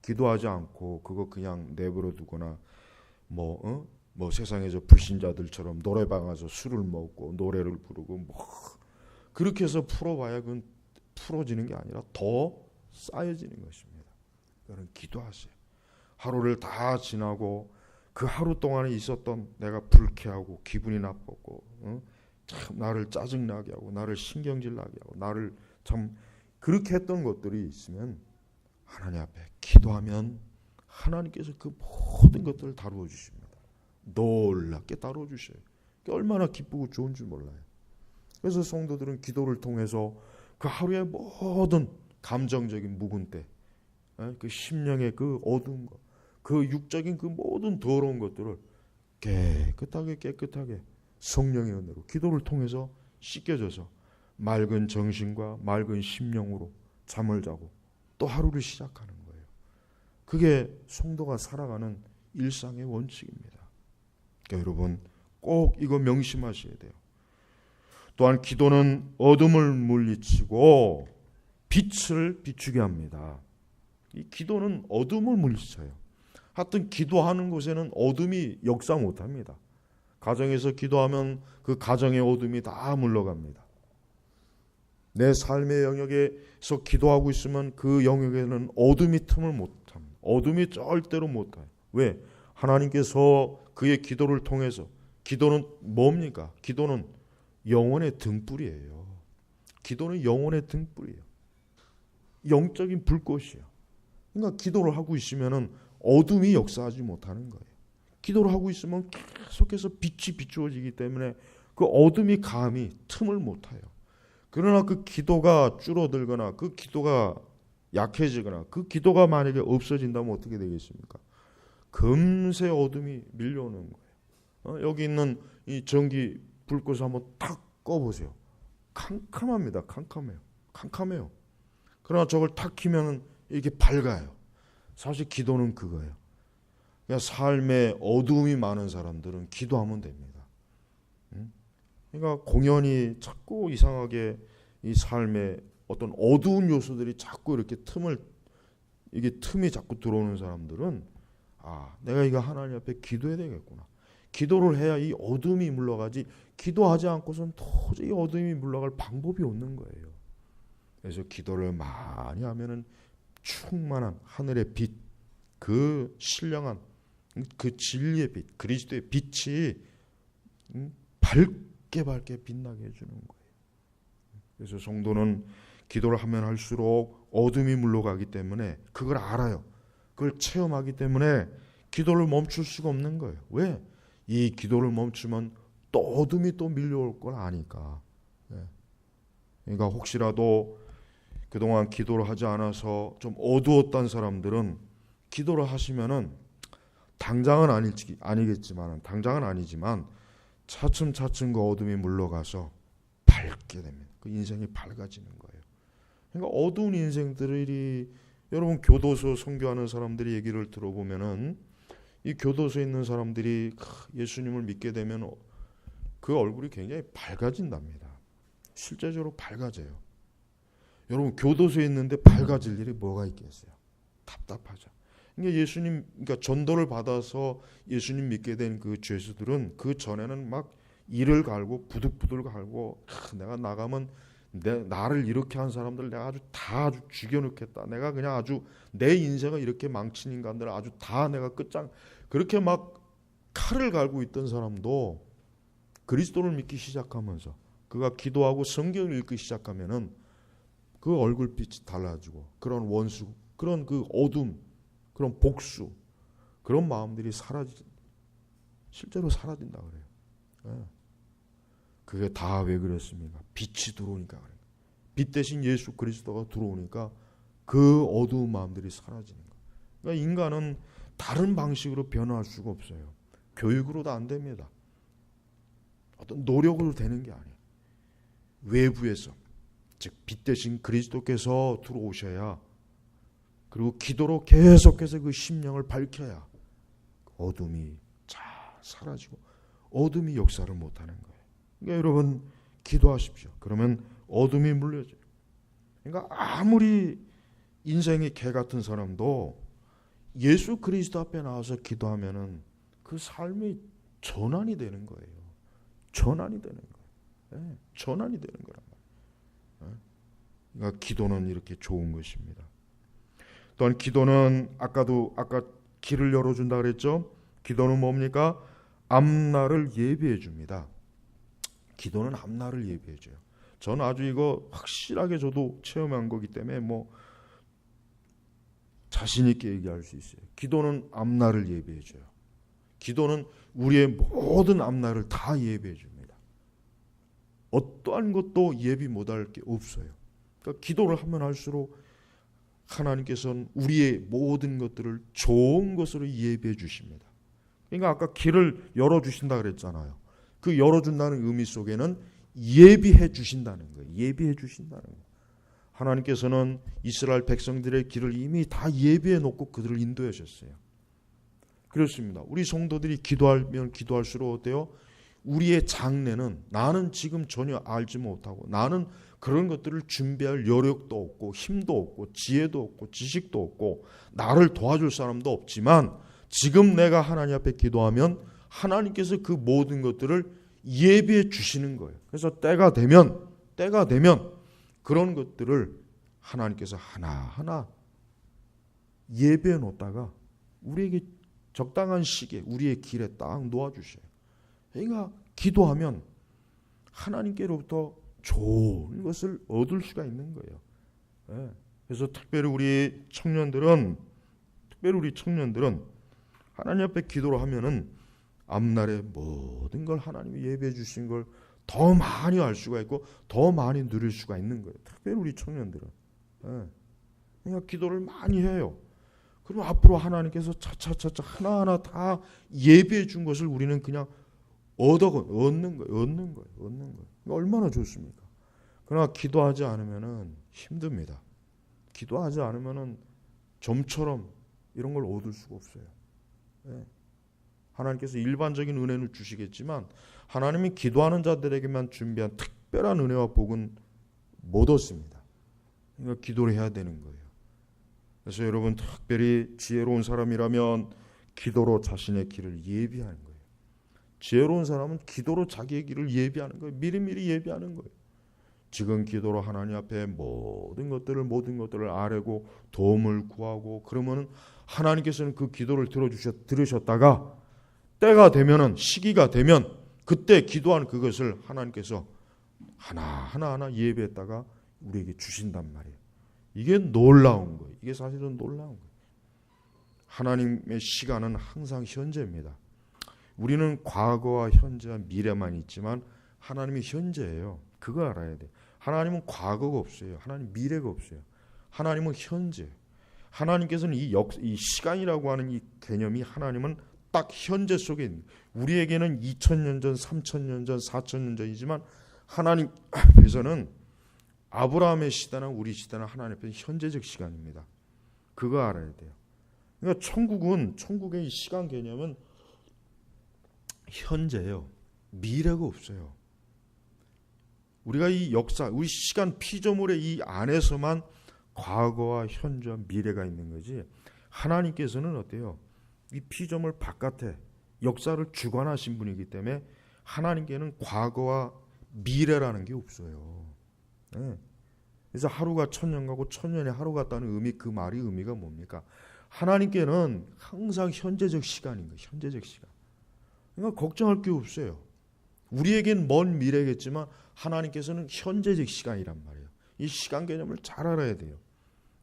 기도하지 않고 그거 그냥 내버려 두거나 뭐 세상에서 불신자들처럼 노래방 가서 술을 먹고 노래를 부르고 뭐 그렇게 해서 풀어봐야 그건 풀어지는 게 아니라 더 쌓여지는 것입니다. 여러분 기도하세요. 하루를 다 지나고 그 하루 동안에 있었던 내가 불쾌하고 기분이 나빴고 참 나를 짜증나게 하고 나를 신경질 나게 하고 나를 참 그렇게 했던 것들이 있으면 하나님 앞에 기도하면 하나님께서 그 모든 것들을 다루어 주십니다. 놀랍게 다루어 주셔요. 얼마나 기쁘고 좋은 줄 몰라요. 그래서 성도들은 기도를 통해서 그 하루의 모든 감정적인 묵은 때, 그 심령의 그 어두움과 그 육적인 그 모든 더러운 것들을 깨끗하게 성령의 은혜로 기도를 통해서 씻겨져서 맑은 정신과 맑은 심령으로 잠을 자고 또 하루를 시작하는 거예요. 그게 성도가 살아가는 일상의 원칙입니다. 그러니까 여러분 꼭 이거 명심하셔야 돼요. 또한 기도는 어둠을 물리치고 빛을 비추게 합니다. 이 기도는 어둠을 물리쳐요. 하여튼 기도하는 곳에는 어둠이 역사 못합니다. 가정에서 기도하면 그 가정의 어둠이 다 물러갑니다. 내 삶의 영역에서 기도하고 있으면 그 영역에는 어둠이 틈을 못합니다. 어둠이 절대로 못해요. 왜? 하나님께서 그의 기도를 통해서 기도는 뭡니까? 기도는 영혼의 등불이에요. 기도는 영혼의 등불이에요. 영적인 불꽃이에요. 그러니까 기도를 하고 있으면은 어둠이 역사하지 못하는 거예요. 기도를 하고 있으면 계속해서 빛이 비추어지기 때문에 그 어둠이 감히 틈을 못 타요. 그러나 그 기도가 줄어들거나 그 기도가 약해지거나 그 기도가 만약에 없어진다면 어떻게 되겠습니까? 금세 어둠이 밀려오는 거예요. 여기 있는 이 전기 불꽃을 한번 탁 꺼보세요. 캄캄합니다. 캄캄해요. 그러나 저걸 탁 켜면 이게 밝아요. 사실 기도는 그거예요. 그냥 삶에 어두움이 많은 사람들은 기도하면 됩니다. 그러니까 공연히 자꾸 이상하게 이 삶에 어떤 어두운 요소들이 자꾸 이렇게 틈이 자꾸 들어오는 사람들은 내가 이거 하나님 앞에 기도해야 되겠구나. 기도를 해야 이 어둠이 물러가지 기도하지 않고서는 도저히 어둠이 물러갈 방법이 없는 거예요. 그래서 기도를 많이 하면은 충만한 하늘의 빛, 그 신령한 그 진리의 빛, 그리스도의 빛이 밝게 빛나게 해주는 거예요. 그래서 성도는 기도를 하면 할수록 어둠이 물러가기 때문에 그걸 알아요. 그걸 체험하기 때문에 기도를 멈출 수가 없는 거예요. 왜? 이 기도를 멈추면 또 어둠이 또 밀려올 걸 아니까. 그러니까 혹시라도 그동안 기도를 하지 않아서 좀 어두웠던 사람들은 기도를 하시면은 당장은 아니지만 차츰 그 어둠이 물러가서 밝게 됩니다. 그 인생이 밝아지는 거예요. 그러니까 어두운 인생들이 여러분 교도소 선교하는 사람들이 얘기를 들어보면은 이 교도소에 있는 사람들이 예수님을 믿게 되면 그 얼굴이 굉장히 밝아진답니다. 실제적으로 밝아져요. 여러분 교도소에 있는데 밝아질 일이 뭐가 있겠어요? 답답하죠. 그러니까 그러니까 전도를 받아서 예수님 믿게 된 그 죄수들은 그 전에는 막 이를 갈고 부들부들 갈고 내가 나가면 나를 이렇게 한 사람들 내가 아주 죽여놓겠다. 내가 그냥 아주 내 인생을 이렇게 망친 인간들 아주 다 내가 끝장 그렇게 막 칼을 갈고 있던 사람도 그리스도를 믿기 시작하면서 그가 기도하고 성경을 읽기 시작하면은 그 얼굴빛이 달라지고 그런 원수 그런 그 어둠 그런 복수 그런 마음들이 실제로 사라진다 그래요. 네. 그게 다 왜 그랬습니까? 빛이 들어오니까 그래요. 빛 대신 예수 그리스도가 들어오니까 그 어두운 마음들이 사라지는 거예요. 그러니까 인간은 다른 방식으로 변화할 수가 없어요. 교육으로도 안 됩니다. 어떤 노력으로 되는 게 아니에요. 외부에서 즉 빛 대신 그리스도께서 들어오셔야 그리고 기도로 계속해서 그 심령을 밝혀야 어둠이 잘 사라지고 어둠이 역사를 못하는 거예요. 그러니까 여러분 기도하십시오. 그러면 어둠이 물려져요. 그러니까 아무리 인생이 개 같은 사람도 예수 그리스도 앞에 나와서 기도하면은 그 삶이 전환이 되는 거예요. 전환이 되는 거예요. 네, 전환이 되는 거란 말이에요. 그러니까 기도는 이렇게 좋은 것입니다. 또한 기도는 아까 길을 열어준다 그랬죠. 기도는 뭡니까? 앞날을 예비해 줍니다. 기도는 앞날을 예비해 줘요. 저는 아주 이거 확실하게 저도 체험한 거기 때문에 자신 있게 얘기할 수 있어요. 기도는 앞날을 예비해 줘요. 기도는 우리의 모든 앞날을 다 예비해 줍니다. 어떠한 것도 예비 못할 게 없어요. 그러니까 기도를 하면 할수록 하나님께서는 우리의 모든 것들을 좋은 것으로 예비해 주십니다. 그러니까 아까 길을 열어주신다 그랬잖아요. 그 열어준다는 의미 속에는 예비해 주신다는 거예요. 예비해 주신다는 거예요. 하나님께서는 이스라엘 백성들의 길을 이미 다 예비해 놓고 그들을 인도해 주셨어요. 그렇습니다. 우리 성도들이 기도하면 기도할수록 어때요? 우리의 장래는 나는 지금 전혀 알지 못하고 나는 그런 것들을 준비할 여력도 없고 힘도 없고 지혜도 없고 지식도 없고 나를 도와줄 사람도 없지만 지금 내가 하나님 앞에 기도하면 하나님께서 그 모든 것들을 예비해 주시는 거예요. 그래서 때가 되면 그런 것들을 하나님께서 하나하나 예비해 놓다가 우리에게 적당한 시기에 우리의 길에 딱 놓아주셔요. 그러니까 기도하면 하나님께로부터 좋은 것을 얻을 수가 있는 거예요. 네. 그래서 특별히 우리 청년들은 하나님 앞에 기도를 하면은 앞날의 모든 걸 하나님이 예비해 주신 걸 더 많이 알 수가 있고 더 많이 누릴 수가 있는 거예요. 특별히 우리 청년들은. 네. 그러니까 기도를 많이 해요. 그럼 앞으로 하나님께서 차차차차 하나하나 다 예비해 준 것을 우리는 그냥 얻는 거예요. 그러니까 얼마나 좋습니까? 그러나 기도하지 않으면은 힘듭니다. 기도하지 않으면은 좀처럼 이런 걸 얻을 수가 없어요. 네. 하나님께서 일반적인 은혜는 주시겠지만 하나님이 기도하는 자들에게만 준비한 특별한 은혜와 복은 못 얻습니다. 그러니까 기도를 해야 되는 거예요. 그래서 여러분 특별히 지혜로운 사람이라면 기도로 자신의 길을 예비하는 거예요. 지혜로운 사람은 기도로 자기의 길을 예비하는 거예요. 미리미리 예비하는 거예요. 지금 기도로 하나님 앞에 모든 것들을 아뢰고 도움을 구하고 그러면은 하나님께서는 그 기도를 들으셨다가 때가 되면은 시기가 되면 그때 기도한 그것을 하나님께서 하나하나 예비했다가 우리에게 주신단 말이에요. 이게 놀라운 거예요. 이게 사실은 놀라운 거예요. 하나님의 시간은 항상 현재입니다. 우리는 과거와 현재와 미래만 있지만 하나님이 현재예요. 그거 알아야 돼요. 하나님은 과거가 없어요. 하나님 미래가 없어요. 하나님은 현재. 하나님께서는 이 시간이라고 하는 이 개념이 하나님은 딱 현재 속에 있는, 우리에게는 2000년 전, 3000년 전, 4000년 전이지만 하나님 앞에서는 아브라함의 시대나 우리 시대나 하나님 앞에서는 현재적 시간입니다. 그거 알아야 돼요. 그러니까 천국의 이 시간 개념은 현재예요. 미래가 없어요. 우리가 이 역사, 우리 시간 피조물의 이 안에서만 과거와 현재와 미래가 있는 거지, 하나님께서는 어때요? 이 피조물 바깥에 역사를 주관하신 분이기 때문에 하나님께는 과거와 미래라는 게 없어요. 네. 그래서 하루가 천년 가고 천년이 하루 같다는 의미, 그 말이 의미가 뭡니까? 하나님께는 항상 현재적 시간인 거예요. 현재적 시간. 그러니까 걱정할 게 없어요. 우리에겐 먼 미래겠지만 하나님께서는 현재적 시간이란 말이에요. 이 시간 개념을 잘 알아야 돼요.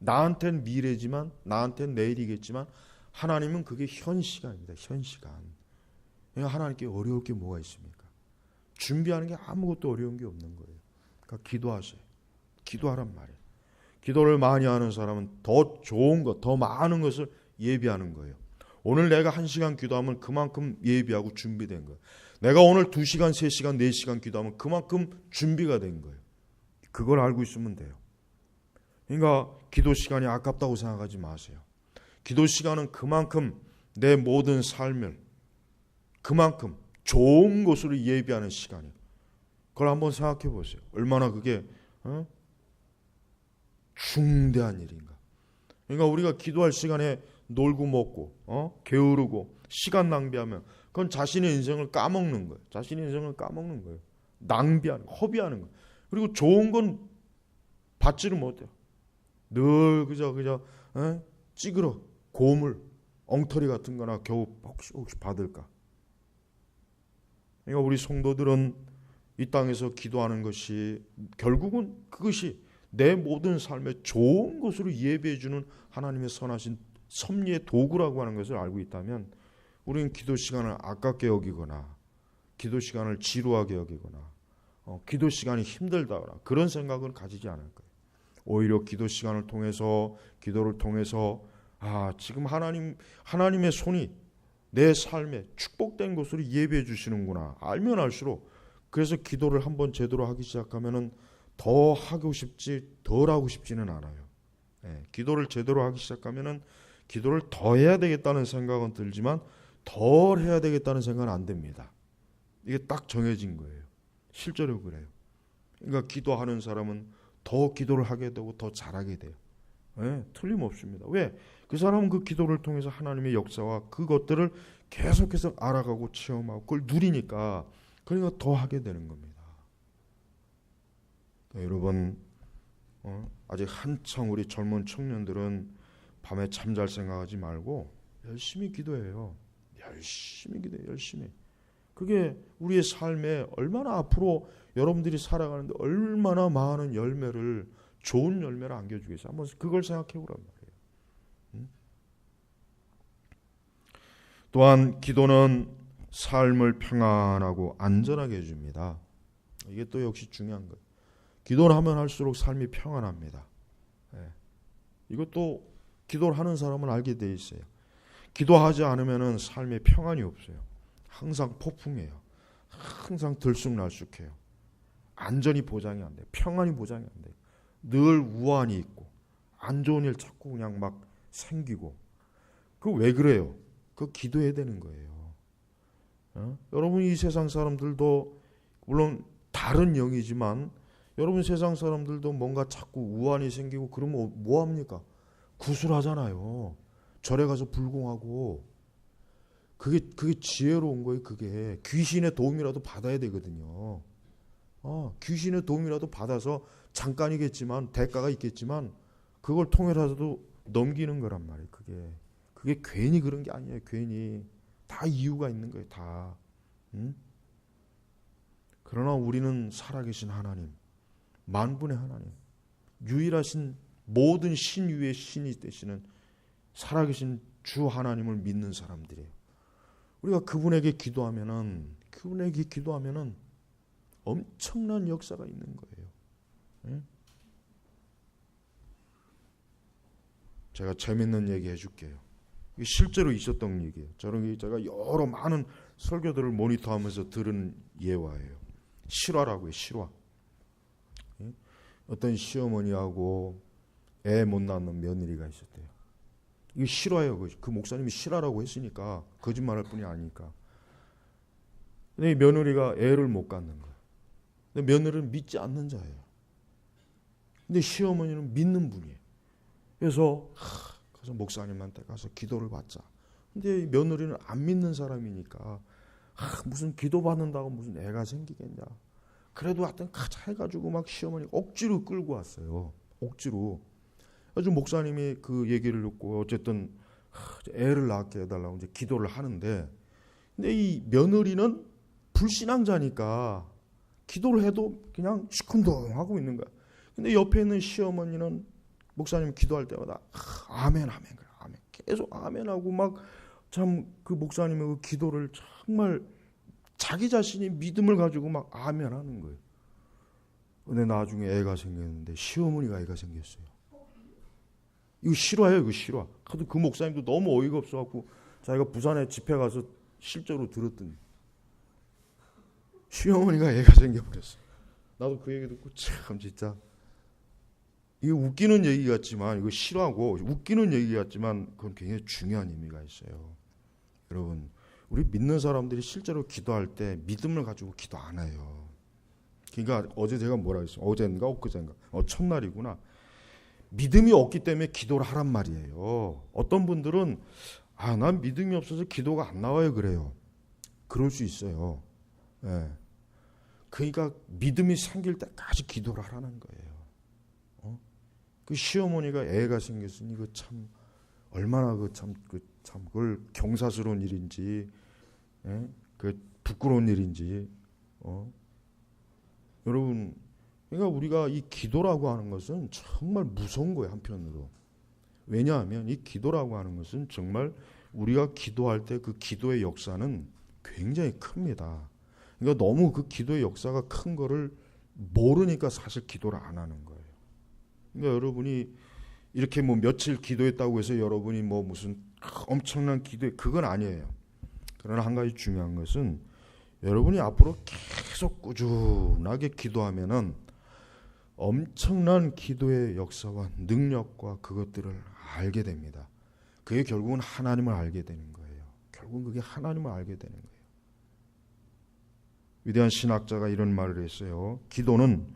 나한테는 미래지만, 나한테는 내일이겠지만 하나님은 그게 현 시간입니다. 현 시간. 그러니까 하나님께 어려울 게 뭐가 있습니까? 준비하는 게 아무것도 어려운 게 없는 거예요. 그러니까 기도하세요. 기도하란 말이에요. 기도를 많이 하는 사람은 더 좋은 것, 더 많은 것을 예비하는 거예요. 오늘 내가 1시간 기도하면 그만큼 예비하고 준비된 거예요. 내가 오늘 2시간, 3시간, 4시간 기도하면 그만큼 준비가 된 거예요. 그걸 알고 있으면 돼요. 그러니까 기도 시간이 아깝다고 생각하지 마세요. 기도 시간은 그만큼 내 모든 삶을 그만큼 좋은 것으로 예비하는 시간이에요. 그걸 한번 생각해 보세요. 얼마나 그게 중대한 일인가. 그러니까 우리가 기도할 시간에 놀고 먹고 게으르고 시간 낭비하면 그건 자신의 인생을 까먹는 거예요. 자신의 인생을 까먹는 거예요. 낭비하는, 허비하는 거예요. 그리고 좋은 건 받지를 못해요. 늘 그저 찌그러 고물, 엉터리 같은 거나 겨우 혹시 받을까. 그러니까 우리 성도들은 이 땅에서 기도하는 것이 결국은 그것이 내 모든 삶에 좋은 것으로 예비해 주는 하나님의 선하신 섭리의 도구라고 하는 것을 알고 있다면 우리는 기도 시간을 아깝게 여기거나 기도 시간을 지루하게 여기거나 기도 시간이 힘들다거나 그런 생각을 가지지 않을 거예요. 오히려 기도 시간을 통해서, 기도를 통해서 지금 하나님의 손이 내 삶에 축복된 것으로 예비해 주시는구나 알면 알수록, 그래서 기도를 한번 제대로 하기 시작하면은 더 하고 싶지 덜 하고 싶지는 않아요. 기도를 제대로 하기 시작하면은 기도를 더 해야 되겠다는 생각은 들지만 덜 해야 되겠다는 생각은 안 듭니다. 이게 딱 정해진 거예요. 실제로 그래요. 그러니까 기도하는 사람은 더 기도를 하게 되고 더 잘하게 돼요. 틀림없습니다. 왜? 그 사람은 그 기도를 통해서 하나님의 역사와 그것들을 계속해서 알아가고 체험하고 그걸 누리니까, 그러니까 더 하게 되는 겁니다. 여러분, 아직 한창 우리 젊은 청년들은 밤에 잠잘 생각하지 말고 열심히 기도해요. 열심히 기도해요. 열심히. 그게 우리의 삶에 얼마나 앞으로 여러분들이 살아가는데 얼마나 많은 열매를, 좋은 열매를 안겨주겠어요. 한번 그걸 생각해 보란 말이에요. 또한 기도는 삶을 평안하고 안전하게 해줍니다. 이게 또 역시 중요한 거예요. 기도를 하면 할수록 삶이 평안합니다. 이것도 기도를 하는 사람은 알게 돼 있어요. 기도하지 않으면 삶에 평안이 없어요. 항상 폭풍해요. 항상 들쑥날쑥해요. 안전이 보장이 안 돼요. 평안이 보장이 안 돼요. 늘 우환이 있고 안 좋은 일 자꾸 그냥 막 생기고. 그 왜 그래요? 그 기도해야 되는 거예요. 여러분, 이 세상 사람들도 물론 다른 영이지만 여러분 세상 사람들도 뭔가 자꾸 우환이 생기고 그러면 뭐 합니까? 구술하잖아요. 절에 가서 불공하고. 그게 지혜로운 거예요. 그게 귀신의 도움이라도 받아야 되거든요. 귀신의 도움이라도 받아서 잠깐이겠지만 대가가 있겠지만 그걸 통해서도 넘기는 거란 말이에요. 그게 괜히 그런 게 아니에요. 괜히 다 이유가 있는 거예요. 다. 그러나 우리는 살아계신 하나님, 만분의 하나님, 유일하신 모든 신 위의 신이 되시는 살아계신 주 하나님을 믿는 사람들이에요. 우리가 그분에게 기도하면은 엄청난 역사가 있는 거예요. 제가 재밌는 얘기 해줄게요. 이게 실제로 있었던 얘기예요. 제가 여러 많은 설교들을 모니터하면서 들은 예화예요. 실화라고 해요. 실화. 어떤 시어머니하고 애 못 낳는 며느리가 있었대요. 이거 싫어요. 그 목사님이 싫어라고 했으니까 거짓말할 뿐이 아니니까. 근데 이 며느리가 애를 못 갖는 거예요. 근데 며느리는 믿지 않는 자예요. 근데 시어머니는 믿는 분이에요. 그래서 목사님한테 가서 기도를 받자. 근데 이 며느리는 안 믿는 사람이니까 무슨 기도 받는다고 무슨 애가 생기겠냐. 그래도 하여튼 가자 해가지고 막 시어머니가 억지로 끌고 왔어요. 억지로. 아주 목사님이 그 얘기를 듣고 어쨌든 애를 낳게 해달라고 이제 기도를 하는데, 근데 이 며느리는 불신앙자니까 기도를 해도 그냥 시큰둥하고 있는 거야. 근데 옆에 있는 시어머니는 목사님 기도할 때마다 아멘 아멘 아멘 계속 아멘하고 막 참 그 목사님의 그 기도를 정말 자기 자신이 믿음을 가지고 막 아멘하는 거예요. 근데 나중에 애가 생겼는데 시어머니가 애가 생겼어요. 이거 실화예요, 이거 실화. 그 목사님도 너무 어이가 없어갖고 자기가 부산에 집회 가서 실제로 들었더니 시어머니가 애가 생겨버렸어요. 나도 그 얘기 듣고 참 진짜 이게 웃기는 얘기 같지만, 이거 실화고 웃기는 얘기 같지만 그건 굉장히 중요한 의미가 있어요. 여러분, 우리 믿는 사람들이 실제로 기도할 때 믿음을 가지고 기도 안 해요. 그러니까 어제 제가 뭐라 했어요? 어젠가 엊그젠가 첫날이구나. 믿음이 없기 때문에 기도를 하란 말이에요. 어떤 분들은 난 믿음이 없어서 기도가 안 나와요 그래요. 그럴 수 있어요. 예. 그러니까 믿음이 생길 때까지 기도를 하라는 거예요. 그 시어머니가 애가 생겼으니 그 참 얼마나 그걸 경사스러운 일인지, 그 부끄러운 일인지. 여러분, 그러니까 우리가 이 기도라고 하는 것은 정말 무서운 거예요, 한편으로. 왜냐하면 이 기도라고 하는 것은 정말 우리가 기도할 때 그 기도의 역사는 굉장히 큽니다. 그러니까 너무 그 기도의 역사가 큰 거를 모르니까 사실 기도를 안 하는 거예요. 그러니까 여러분이 이렇게 뭐 며칠 기도했다고 해서 여러분이 뭐 무슨 엄청난 기도에, 그건 아니에요. 그러나 한 가지 중요한 것은 여러분이 앞으로 계속 꾸준하게 기도하면은 엄청난 기도의 역사와 능력과 그것들을 알게 됩니다. 그게 결국은 하나님을 알게 되는 거예요. 결국은 그게 하나님을 알게 되는 거예요. 위대한 신학자가 이런 말을 했어요. 기도는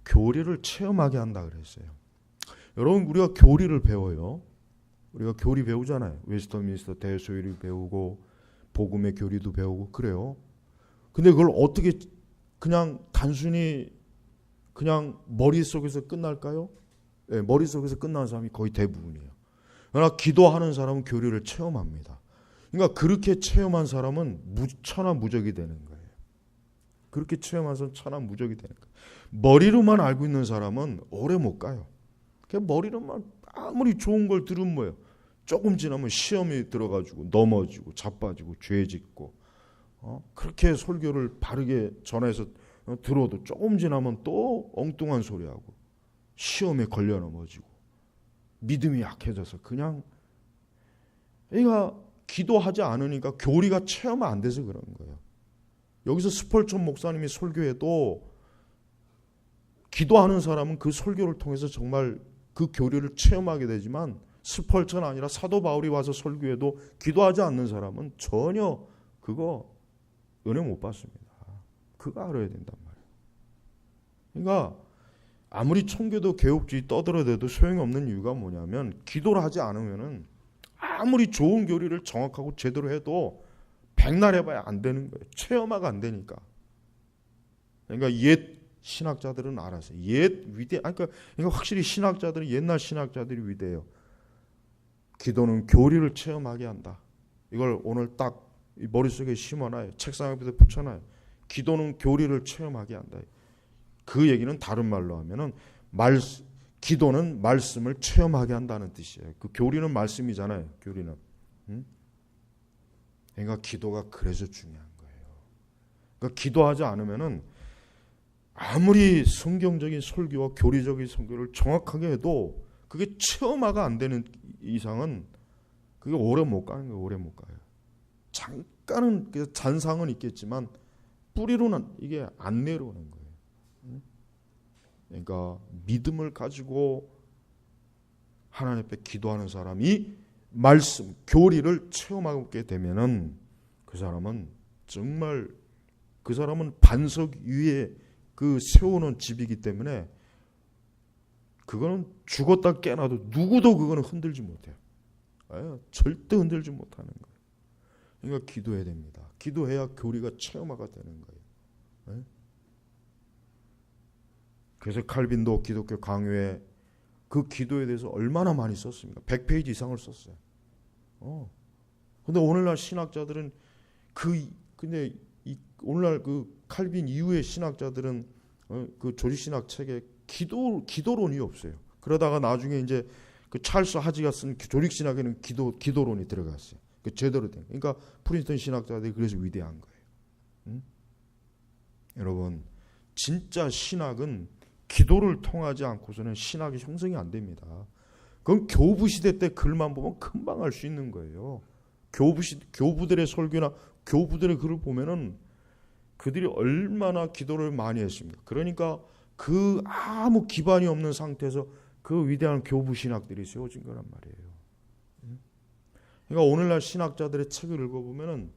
교리를 체험하게 한다 그랬어요. 여러분, 우리가 교리를 배워요. 우리가 교리 배우잖아요. 웨스터민스터 대소위를 배우고 복음의 교리도 배우고 그래요. 근데 그걸 어떻게 그냥 단순히 그냥 머릿속에서 끝날까요? 네, 머릿속에서 끝나는 사람이 거의 대부분이에요. 그러나 기도하는 사람은 교리를 체험합니다. 그러니까 그렇게 체험한 사람은 천하무적이 되는 거예요. 그렇게 체험한 사람은 천하무적이 되는 거예요. 머리로만 알고 있는 사람은 오래 못 가요. 그냥 머리로만 아무리 좋은 걸 들으면 뭐예요? 조금 지나면 시험이 들어가지고 넘어지고 자빠지고 죄짓고, 그렇게 설교를 바르게 전해서 들어도 조금 지나면 또 엉뚱한 소리하고 시험에 걸려 넘어지고 믿음이 약해져서 그냥, 그러니까 기도하지 않으니까 교리가 체험 안 돼서 그런 거예요. 여기서 스펄전 목사님이 설교해도 기도하는 사람은 그 설교를 통해서 정말 그 교리를 체험하게 되지만, 스펄전 아니라 사도 바울이 와서 설교해도 기도하지 않는 사람은 전혀 그거 은혜 못 받습니다. 그거 알아야 된단 말이에요. 그러니까 아무리 청교도 개혁주의 떠들어대도 소용이 없는 이유가 뭐냐면, 기도를 하지 않으면은 아무리 좋은 교리를 정확하고 제대로 해도 백날 해봐야 안 되는 거예요. 체험화가 안 되니까. 그러니까 옛 신학자들은 알았어요. 그러니까 확실히 신학자들은, 옛날 신학자들이 위대해요. 기도는 교리를 체험하게 한다. 이걸 오늘 딱 머릿속에 심어놔요. 책상 옆에 붙여놔요. 기도는 교리를 체험하게 한다. 그 얘기는 다른 말로 하면은 기도는 말씀을 체험하게 한다는 뜻이에요. 그 교리는 말씀이잖아요. 교리는. 그러니까 기도가 그래서 중요한 거예요. 그러니까 기도하지 않으면은 아무리 성경적인 설교와 교리적인 설교를 정확하게 해도 그게 체험화가 안 되는 이상은 그게 오래 못 가는 거예요. 오래 못 가요. 잠깐은 잔상은 있겠지만 뿌리로는 이게 안 내려오는 거예요. 그러니까 믿음을 가지고 하나님 앞에 기도하는 사람이 말씀, 교리를 체험하게 되면은 그 사람은 정말 그 사람은 반석 위에 그 세우는 집이기 때문에 그거는 죽었다 깨어나도 누구도 그거는 흔들지 못해요. 절대 흔들지 못하는 거예요. 그러니까 기도해야 됩니다. 기도해야 교리가 체험화가 되는 거예요. 그래서 칼빈도 기독교 강요에 그 기도에 대해서 얼마나 많이 썼습니까? 100페이지 이상을 썼어요. 근데 오늘날 신학자들은 근데 오늘날 그 칼빈 이후의 신학자들은 그 조직신학 책에 기도론이 없어요. 그러다가 나중에 이제 그 찰스 하지가 쓴 조직신학에는 기도론이 들어갔어요. 그 제대로 된. 그러니까 프린스턴 신학자들이 그래서 위대한 거예요. 여러분, 진짜 신학은 기도를 통하지 않고서는 신학이 형성이 안 됩니다. 그건 교부 시대 때 글만 보면 금방 알 수 있는 거예요. 교부들의 설교나 교부들의 글을 보면은 그들이 얼마나 기도를 많이 했습니까? 그러니까 그 아무 기반이 없는 상태에서 그 위대한 교부 신학들이 세워진 거란 말이에요. 그러니까 오늘날 신학자들의 책을 읽어보면은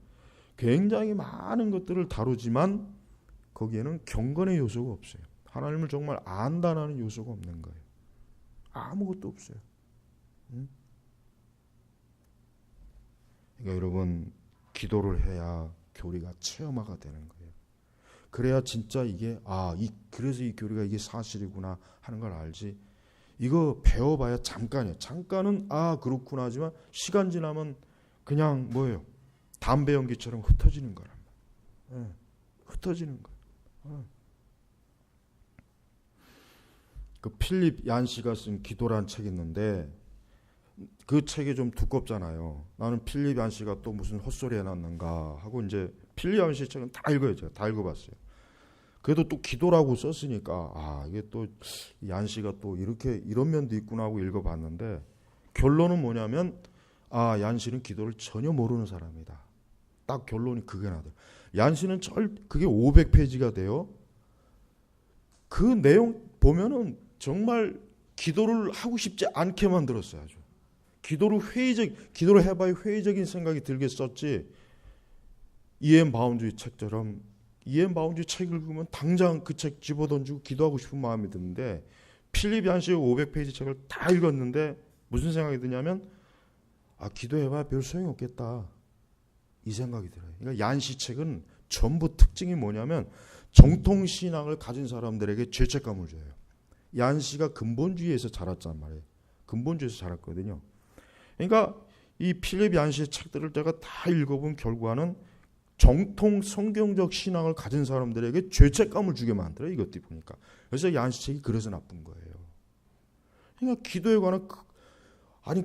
굉장히 많은 것들을 다루지만 거기에는 경건의 요소가 없어요. 하나님을 정말 안다는 요소가 없는 거예요. 아무것도 없어요. 그러니까 여러분, 기도를 해야 교리가 체험화가 되는 거예요. 그래야 진짜 이게 그래서 이 교리가 이게 사실이구나 하는 걸 알지. 이거 배워봐야 잠깐이에요. 잠깐은 그렇구나 하지만 시간 지나면 그냥 뭐예요? 담배 연기처럼 흩어지는 거란 말이에요. 흩어지는 거예요. 그 필립 얀시가 쓴 기도란 책이 있는데 그 책이 좀 두껍잖아요. 나는 필립 얀시가 또 무슨 헛소리 해놨는가 하고 이제 필립 얀시 책은 다 읽어요. 제가 다 읽어봤어요. 그래도 또 기도라고 썼으니까 이게 또 얀시가 또 이런 면도 있구나 하고 읽어봤는데 결론은 뭐냐면 얀시는 기도를 전혀 모르는 사람이다. 딱 결론이 그게 나더라고요. 얀시는 그게 500페이지가 돼요. 그 내용 보면은 정말 기도를 하고 싶지 않게 만들었어요. 아주. 기도를 해봐야 회의적인 생각이 들게 썼지. E.M. 바운주의 책처럼 E.M. 바운주의 책 읽으면 당장 그 책 집어던지고 기도하고 싶은 마음이 드는데 필립 얀시의 500페이지 책을 다 읽었는데 무슨 생각이 드냐면 기도해봐야 별 소용이 없겠다. 이 생각이 들어요. 그러니까 얀시 책은 전부 특징이 뭐냐면 정통신앙을 가진 사람들에게 죄책감을 줘요. 얀시가 근본주의에서 자랐단 말이에요. 근본주의에서 자랐거든요. 그러니까 이 필립 얀시의 책들을 제가 다 읽어본 결과는 정통 성경적 신앙을 가진 사람들에게 죄책감을 주게 만들어요. 이것들이 보니까. 그래서 얀시 책이 그래서 나쁜 거예요. 그러니까 기도에 관한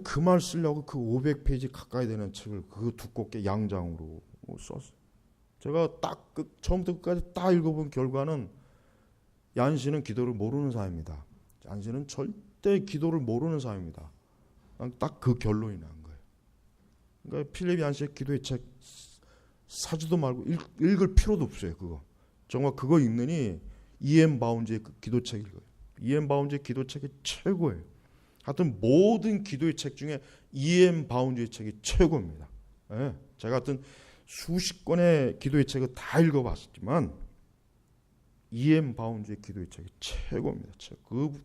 그 말 쓰려고 그 500페이지 가까이 되는 책을 그 두껍게 양장으로 썼어요. 제가 딱 처음부터 끝까지 다 읽어본 결과는 얀시는 기도를 모르는 사람입니다. 얀시는 절대 기도를 모르는 사람입니다. 딱 그 결론이 난 거예요. 그러니까 필립 얀시의 기도의 책 사지도 말고 읽을 필요도 없어요. 그거 정말 그거 읽느니 E.M. 바운즈의 그 기도책 읽어요. E.M. 바운즈의 기도책이 최고예요. 하여튼 모든 기도의 책 중에 E.M. 바운즈의 책이 최고입니다. 제가 하여튼 수십 권의 기도의 책을 다 읽어봤지만 E.M. 바운즈의 기도의 책이 최고입니다.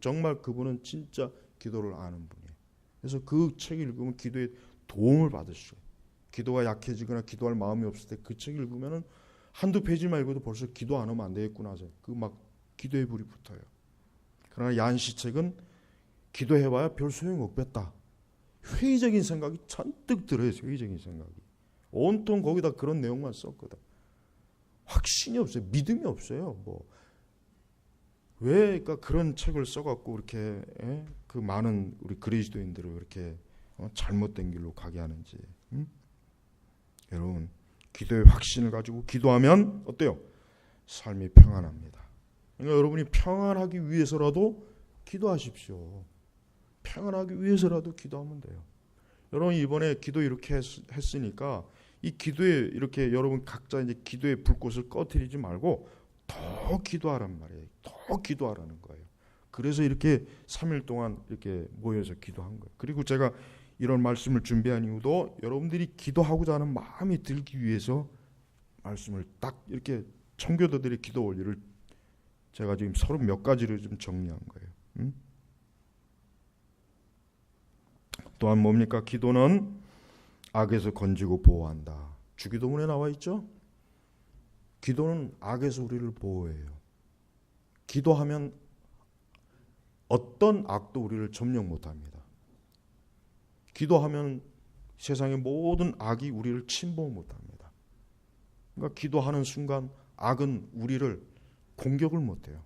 정말 그분은 진짜 기도를 아는 분이에요. 그래서 그 책을 읽으면 기도에 도움을 받으시고 기도가 약해지거나 기도할 마음이 없을 때 그 책 읽으면은 한두 페이지만 읽어도 벌써 기도 안 하면 안 되겠구나 하죠. 기도의 불이 붙어요. 그러나 얀시 책은 기도해봐야 별 소용이 없겠다. 회의적인 생각이 잔뜩 들어요. 회의적인 생각이. 온통 거기다 그런 내용만 썼거든. 확신이 없어요. 믿음이 없어요. 왜 그러니까 그런 책을 써갖고 이렇게 그 많은 우리 그리스도인들을 이렇게 잘못된 길로 가게 하는지. 여러분, 기도의 확신을 가지고 기도하면 어때요? 삶이 평안합니다. 그러니까 여러분이 평안하기 위해서라도 기도하십시오. 평안하기 위해서라도 기도하면 돼요. 여러분 이번에 기도 이렇게 했으니까 이 기도에 이렇게 여러분 각자 이제 기도의 불꽃을 꺼뜨리지 말고 더 기도하란 말이에요. 더 기도하라는 거예요. 그래서 이렇게 3일 동안 이렇게 모여서 기도한 거예요. 그리고 제가 이런 말씀을 준비한 이유도 여러분들이 기도하고자 하는 마음이 들기 위해서 말씀을 딱 이렇게 청교도들의 기도 원리를 제가 지금 30 몇 가지로 좀 정리한 거예요. 또한 뭡니까? 기도는 악에서 건지고 보호한다. 주기도문에 나와 있죠? 기도는 악에서 우리를 보호해요. 기도하면 어떤 악도 우리를 점령 못합니다. 기도하면 세상의 모든 악이 우리를 침범 못합니다. 그러니까 기도하는 순간 악은 우리를 공격을 못해요.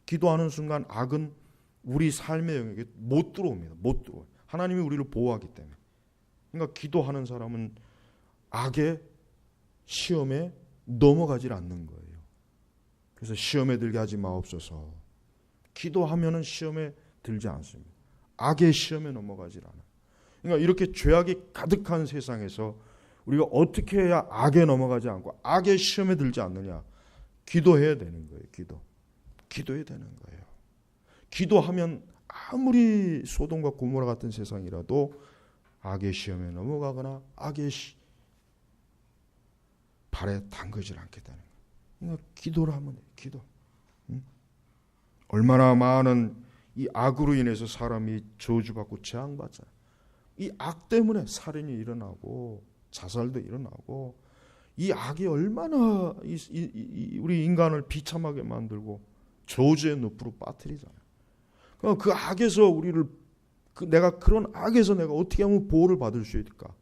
기도하는 순간 악은 우리 삶의 영역에 못 들어옵니다. 못 들어와요. 하나님이 우리를 보호하기 때문에. 그러니까 기도하는 사람은 악의 시험에 넘어가질 않는 거예요. 그래서 시험에 들게 하지 마옵소서. 기도하면은 시험에 들지 않습니다. 악의 시험에 넘어가질 않아요. 그러니까 이렇게 죄악이 가득한 세상에서 우리가 어떻게 해야 악에 넘어가지 않고 악의 시험에 들지 않느냐? 기도해야 되는 거예요. 기도해야 되는 거예요. 기도하면 아무리 소돔과 고모라 같은 세상이라도 악의 시험에 넘어가거나 악의 발에 담그질 않게 되는 거예요. 그러니까 기도를 하면 돼요. 기도. 얼마나 많은 이 악으로 인해서 사람이 저주받고 재앙받잖아요. 이 악 때문에 살인이 일어나고 자살도 일어나고 이 악이 얼마나 우리 인간을 비참하게 만들고 저주의 늪으로 빠뜨리잖아요. 그 악에서 우리를 내가 그런 악에서 내가 어떻게 하면 보호를 받을 수 있을까?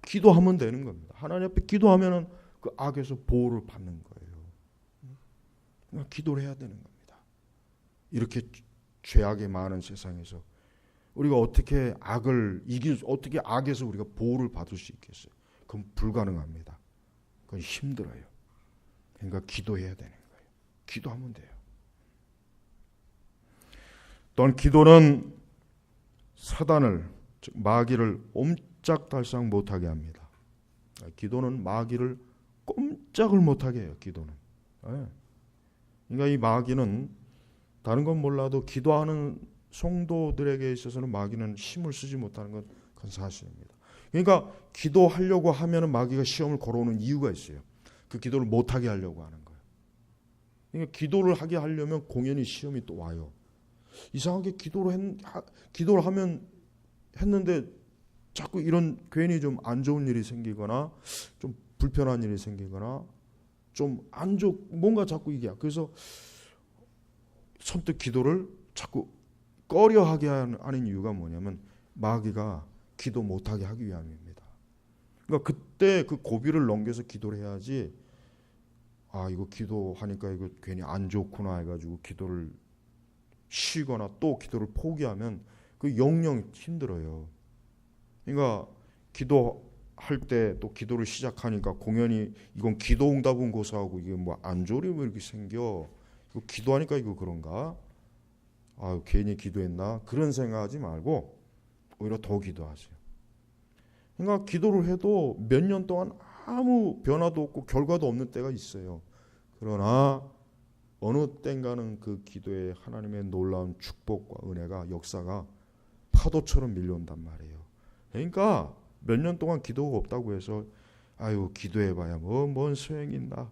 기도하면 되는 겁니다. 하나님 앞에 기도하면은 그 악에서 보호를 받는 거예요. 그러니까 기도를 해야 되는 겁니다. 이렇게 죄악이 많은 세상에서 우리가 어떻게 어떻게 악에서 우리가 보호를 받을 수 있겠어요? 그건 불가능합니다. 그건 힘들어요. 그러니까 기도해야 되는 거예요. 기도하면 돼요. 또한 기도는 사단을, 즉 마귀를 옴짝달싹 못하게 합니다. 기도는 마귀를 꼼짝을 못하게 해요. 기도는. 그러니까 이 마귀는 다른 건 몰라도 기도하는 성도들에게 있어서는 마귀는 힘을 쓰지 못하는 건 그건 사실입니다. 그러니까 기도하려고 하면은 마귀가 시험을 걸어오는 이유가 있어요. 그 기도를 못하게 하려고 하는 거예요. 그러니까 기도를 하게 하려면 공연히 시험이 또 와요. 이상하게 기도를 하면 했는데 자꾸 이런 괜히 좀 안 좋은 일이 생기거나 좀 불편한 일이 생기거나 좀 뭔가 자꾸 이게 그래서 선뜻 기도를 자꾸 꺼려하게 하는 이유가 뭐냐면 마귀가 기도 못하게 하기 위함입니다. 그러니까 그때 그 고비를 넘겨서 기도를 해야지. 이거 기도하니까 이거 괜히 안 좋구나 해가지고 기도를 쉬거나 또 기도를 포기하면 그 영영 힘들어요. 그러니까 기도할 때 또 기도를 시작하니까 공연히 이건 기도 응답은 고사하고 이게 뭐 안 좋으려 이렇게 생겨. 이거 기도하니까 이거 그런가? 괜히 기도했나? 그런 생각하지 말고 오히려 더 기도하세요. 그러니까 기도를 해도 몇 년 동안 아무 변화도 없고 결과도 없는 때가 있어요. 그러나 어느 땐가는 그 기도에 하나님의 놀라운 축복과 은혜가 역사가 파도처럼 밀려온단 말이에요. 그러니까 몇 년 동안 기도가 없다고 해서 기도해봐야 뭔 소용이 있나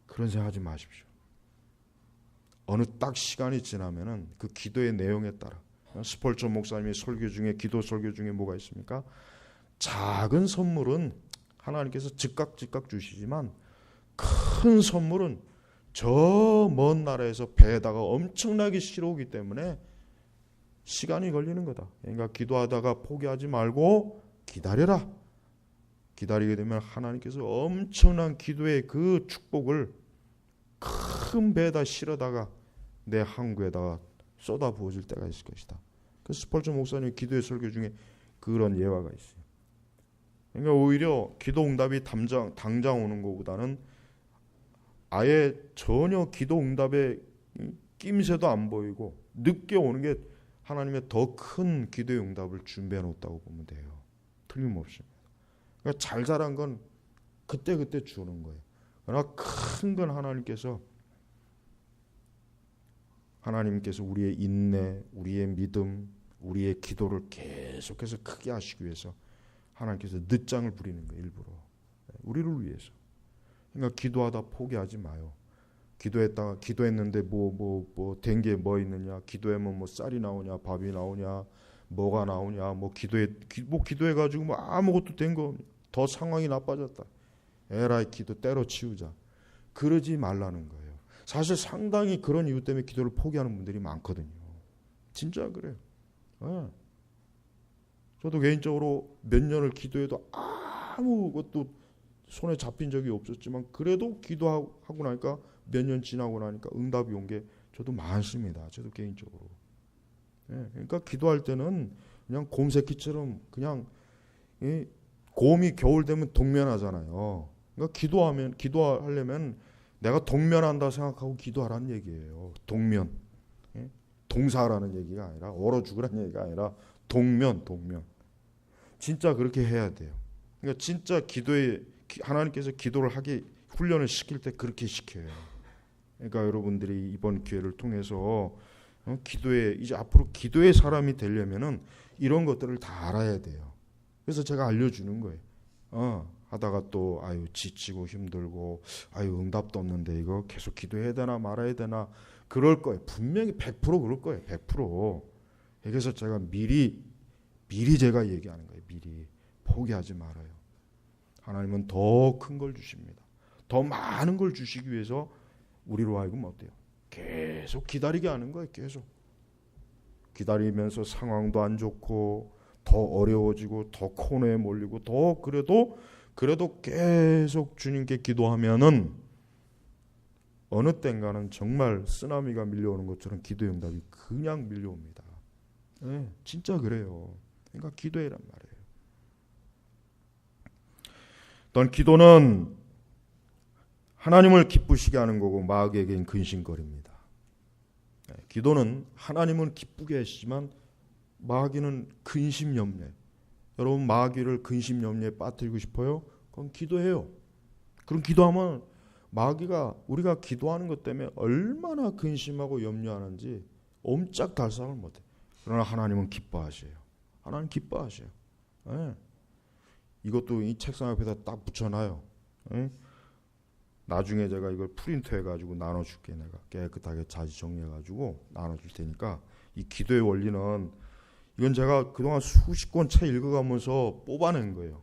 그런 생각하지 마십시오. 어느 딱 시간이 지나면은 그 기도의 내용에 따라 스펄전 목사님의 기도 설교 중에 뭐가 있습니까? 작은 선물은 하나님께서 즉각 주시지만 큰 선물은 저 먼 나라에서 배에다가 엄청나게 실어오기 때문에 시간이 걸리는 거다. 그러니까 기도하다가 포기하지 말고 기다려라. 기다리게 되면 하나님께서 엄청난 기도의 그 축복을 큰 배에다 실어다가 내 항구에다가 쏟아 부어질 때가 있을 것이다. 그 스펄전 목사님 기도의 설교 중에 그런 예화가 있어요. 그러니까 오히려 기도 응답이 당장 오는 것보다는 아예 전혀 기도 응답의 낌새도 안 보이고 늦게 오는 게 하나님의 더 큰 기도의 응답을 준비해 놓았다고 보면 돼요. 틀림없습니다. 그러니까 잘 자란 건 그때 주는 거예요. 그러나 큰 건 하나님께서 우리의 인내, 우리의 믿음, 우리의 기도를 계속해서 크게 하시기 위해서 하나님께서 늦장을 부리는 거예요. 일부러. 우리를 위해서. 그러니까 기도하다 포기하지 마요. 기도했는데 된 게 뭐 있느냐? 기도하면 뭐 쌀이 나오냐, 밥이 나오냐, 뭐가 나오냐? 기도해 가지고 뭐 아무것도 된 거 더 상황이 나빠졌다. 에라이 기도 때려치우자. 그러지 말라는 거예요. 사실 상당히 그런 이유 때문에 기도를 포기하는 분들이 많거든요. 진짜 그래요. 네. 저도 개인적으로 몇 년을 기도해도 아무것도 손에 잡힌 적이 없었지만 그래도 기도하고 나니까 몇 년 지나고 나니까 응답이 온 게 저도 많습니다. 저도 개인적으로. 네. 그러니까 기도할 때는 그냥 곰새끼처럼 그냥 곰이 겨울 되면 동면하잖아요. 그러니까 기도하려면 내가 동면한다 생각하고 기도하라는 얘기예요. 동면. 동사라는 얘기가 아니라 얼어 죽으라는 얘기가 아니라 동면. 진짜 그렇게 해야 돼요. 그러니까 진짜 하나님께서 기도를 하게 훈련을 시킬 때 그렇게 시켜요. 그러니까 여러분들이 이번 기회를 통해서 이제 앞으로 기도의 사람이 되려면은 이런 것들을 다 알아야 돼요. 그래서 제가 알려주는 거예요. 하다가 또 지치고 힘들고 응답도 없는데 이거 계속 기도해야 되나 말아야 되나 그럴 거예요. 분명히 100% 그럴 거예요. 100%. 그래서 제가 미리 제가 얘기하는 거예요. 미리 포기하지 말아요. 하나님은 더 큰 걸 주십니다. 더 많은 걸 주시기 위해서 우리로 하여금 어때요? 계속 기다리게 하는 거예요. 계속 기다리면서 상황도 안 좋고 더 어려워지고 더 코너에 몰리고 더 그래도 계속 주님께 기도하면은 어느 땐가는 정말 쓰나미가 밀려오는 것처럼 기도의 응답이 그냥 밀려옵니다. 네, 진짜 그래요. 그러니까 기도해란 말이에요. 또한 기도는 하나님을 기쁘시게 하는 거고 마귀에겐 근심거립니다. 네, 기도는 하나님은 기쁘게 하시지만 마귀는 근심 염려. 여러분 마귀를 근심 염려에 빠뜨리고 싶어요? 그럼 기도해요. 그럼 기도하면 마귀가 우리가 기도하는 것 때문에 얼마나 근심하고 염려하는지 옴짝달싹을 못해. 그러나 하나님은 기뻐하셔요. 하나님 기뻐하셔요. 네. 이것도 이 책상 옆에다 딱 붙여놔요. 네. 나중에 제가 이걸 프린트해가지고 나눠줄게. 내가 깨끗하게 자지 정리해가지고 나눠줄 테니까 이 기도의 원리는 이건 제가 그동안 수십 권 책 읽어가면서 뽑아낸 거예요.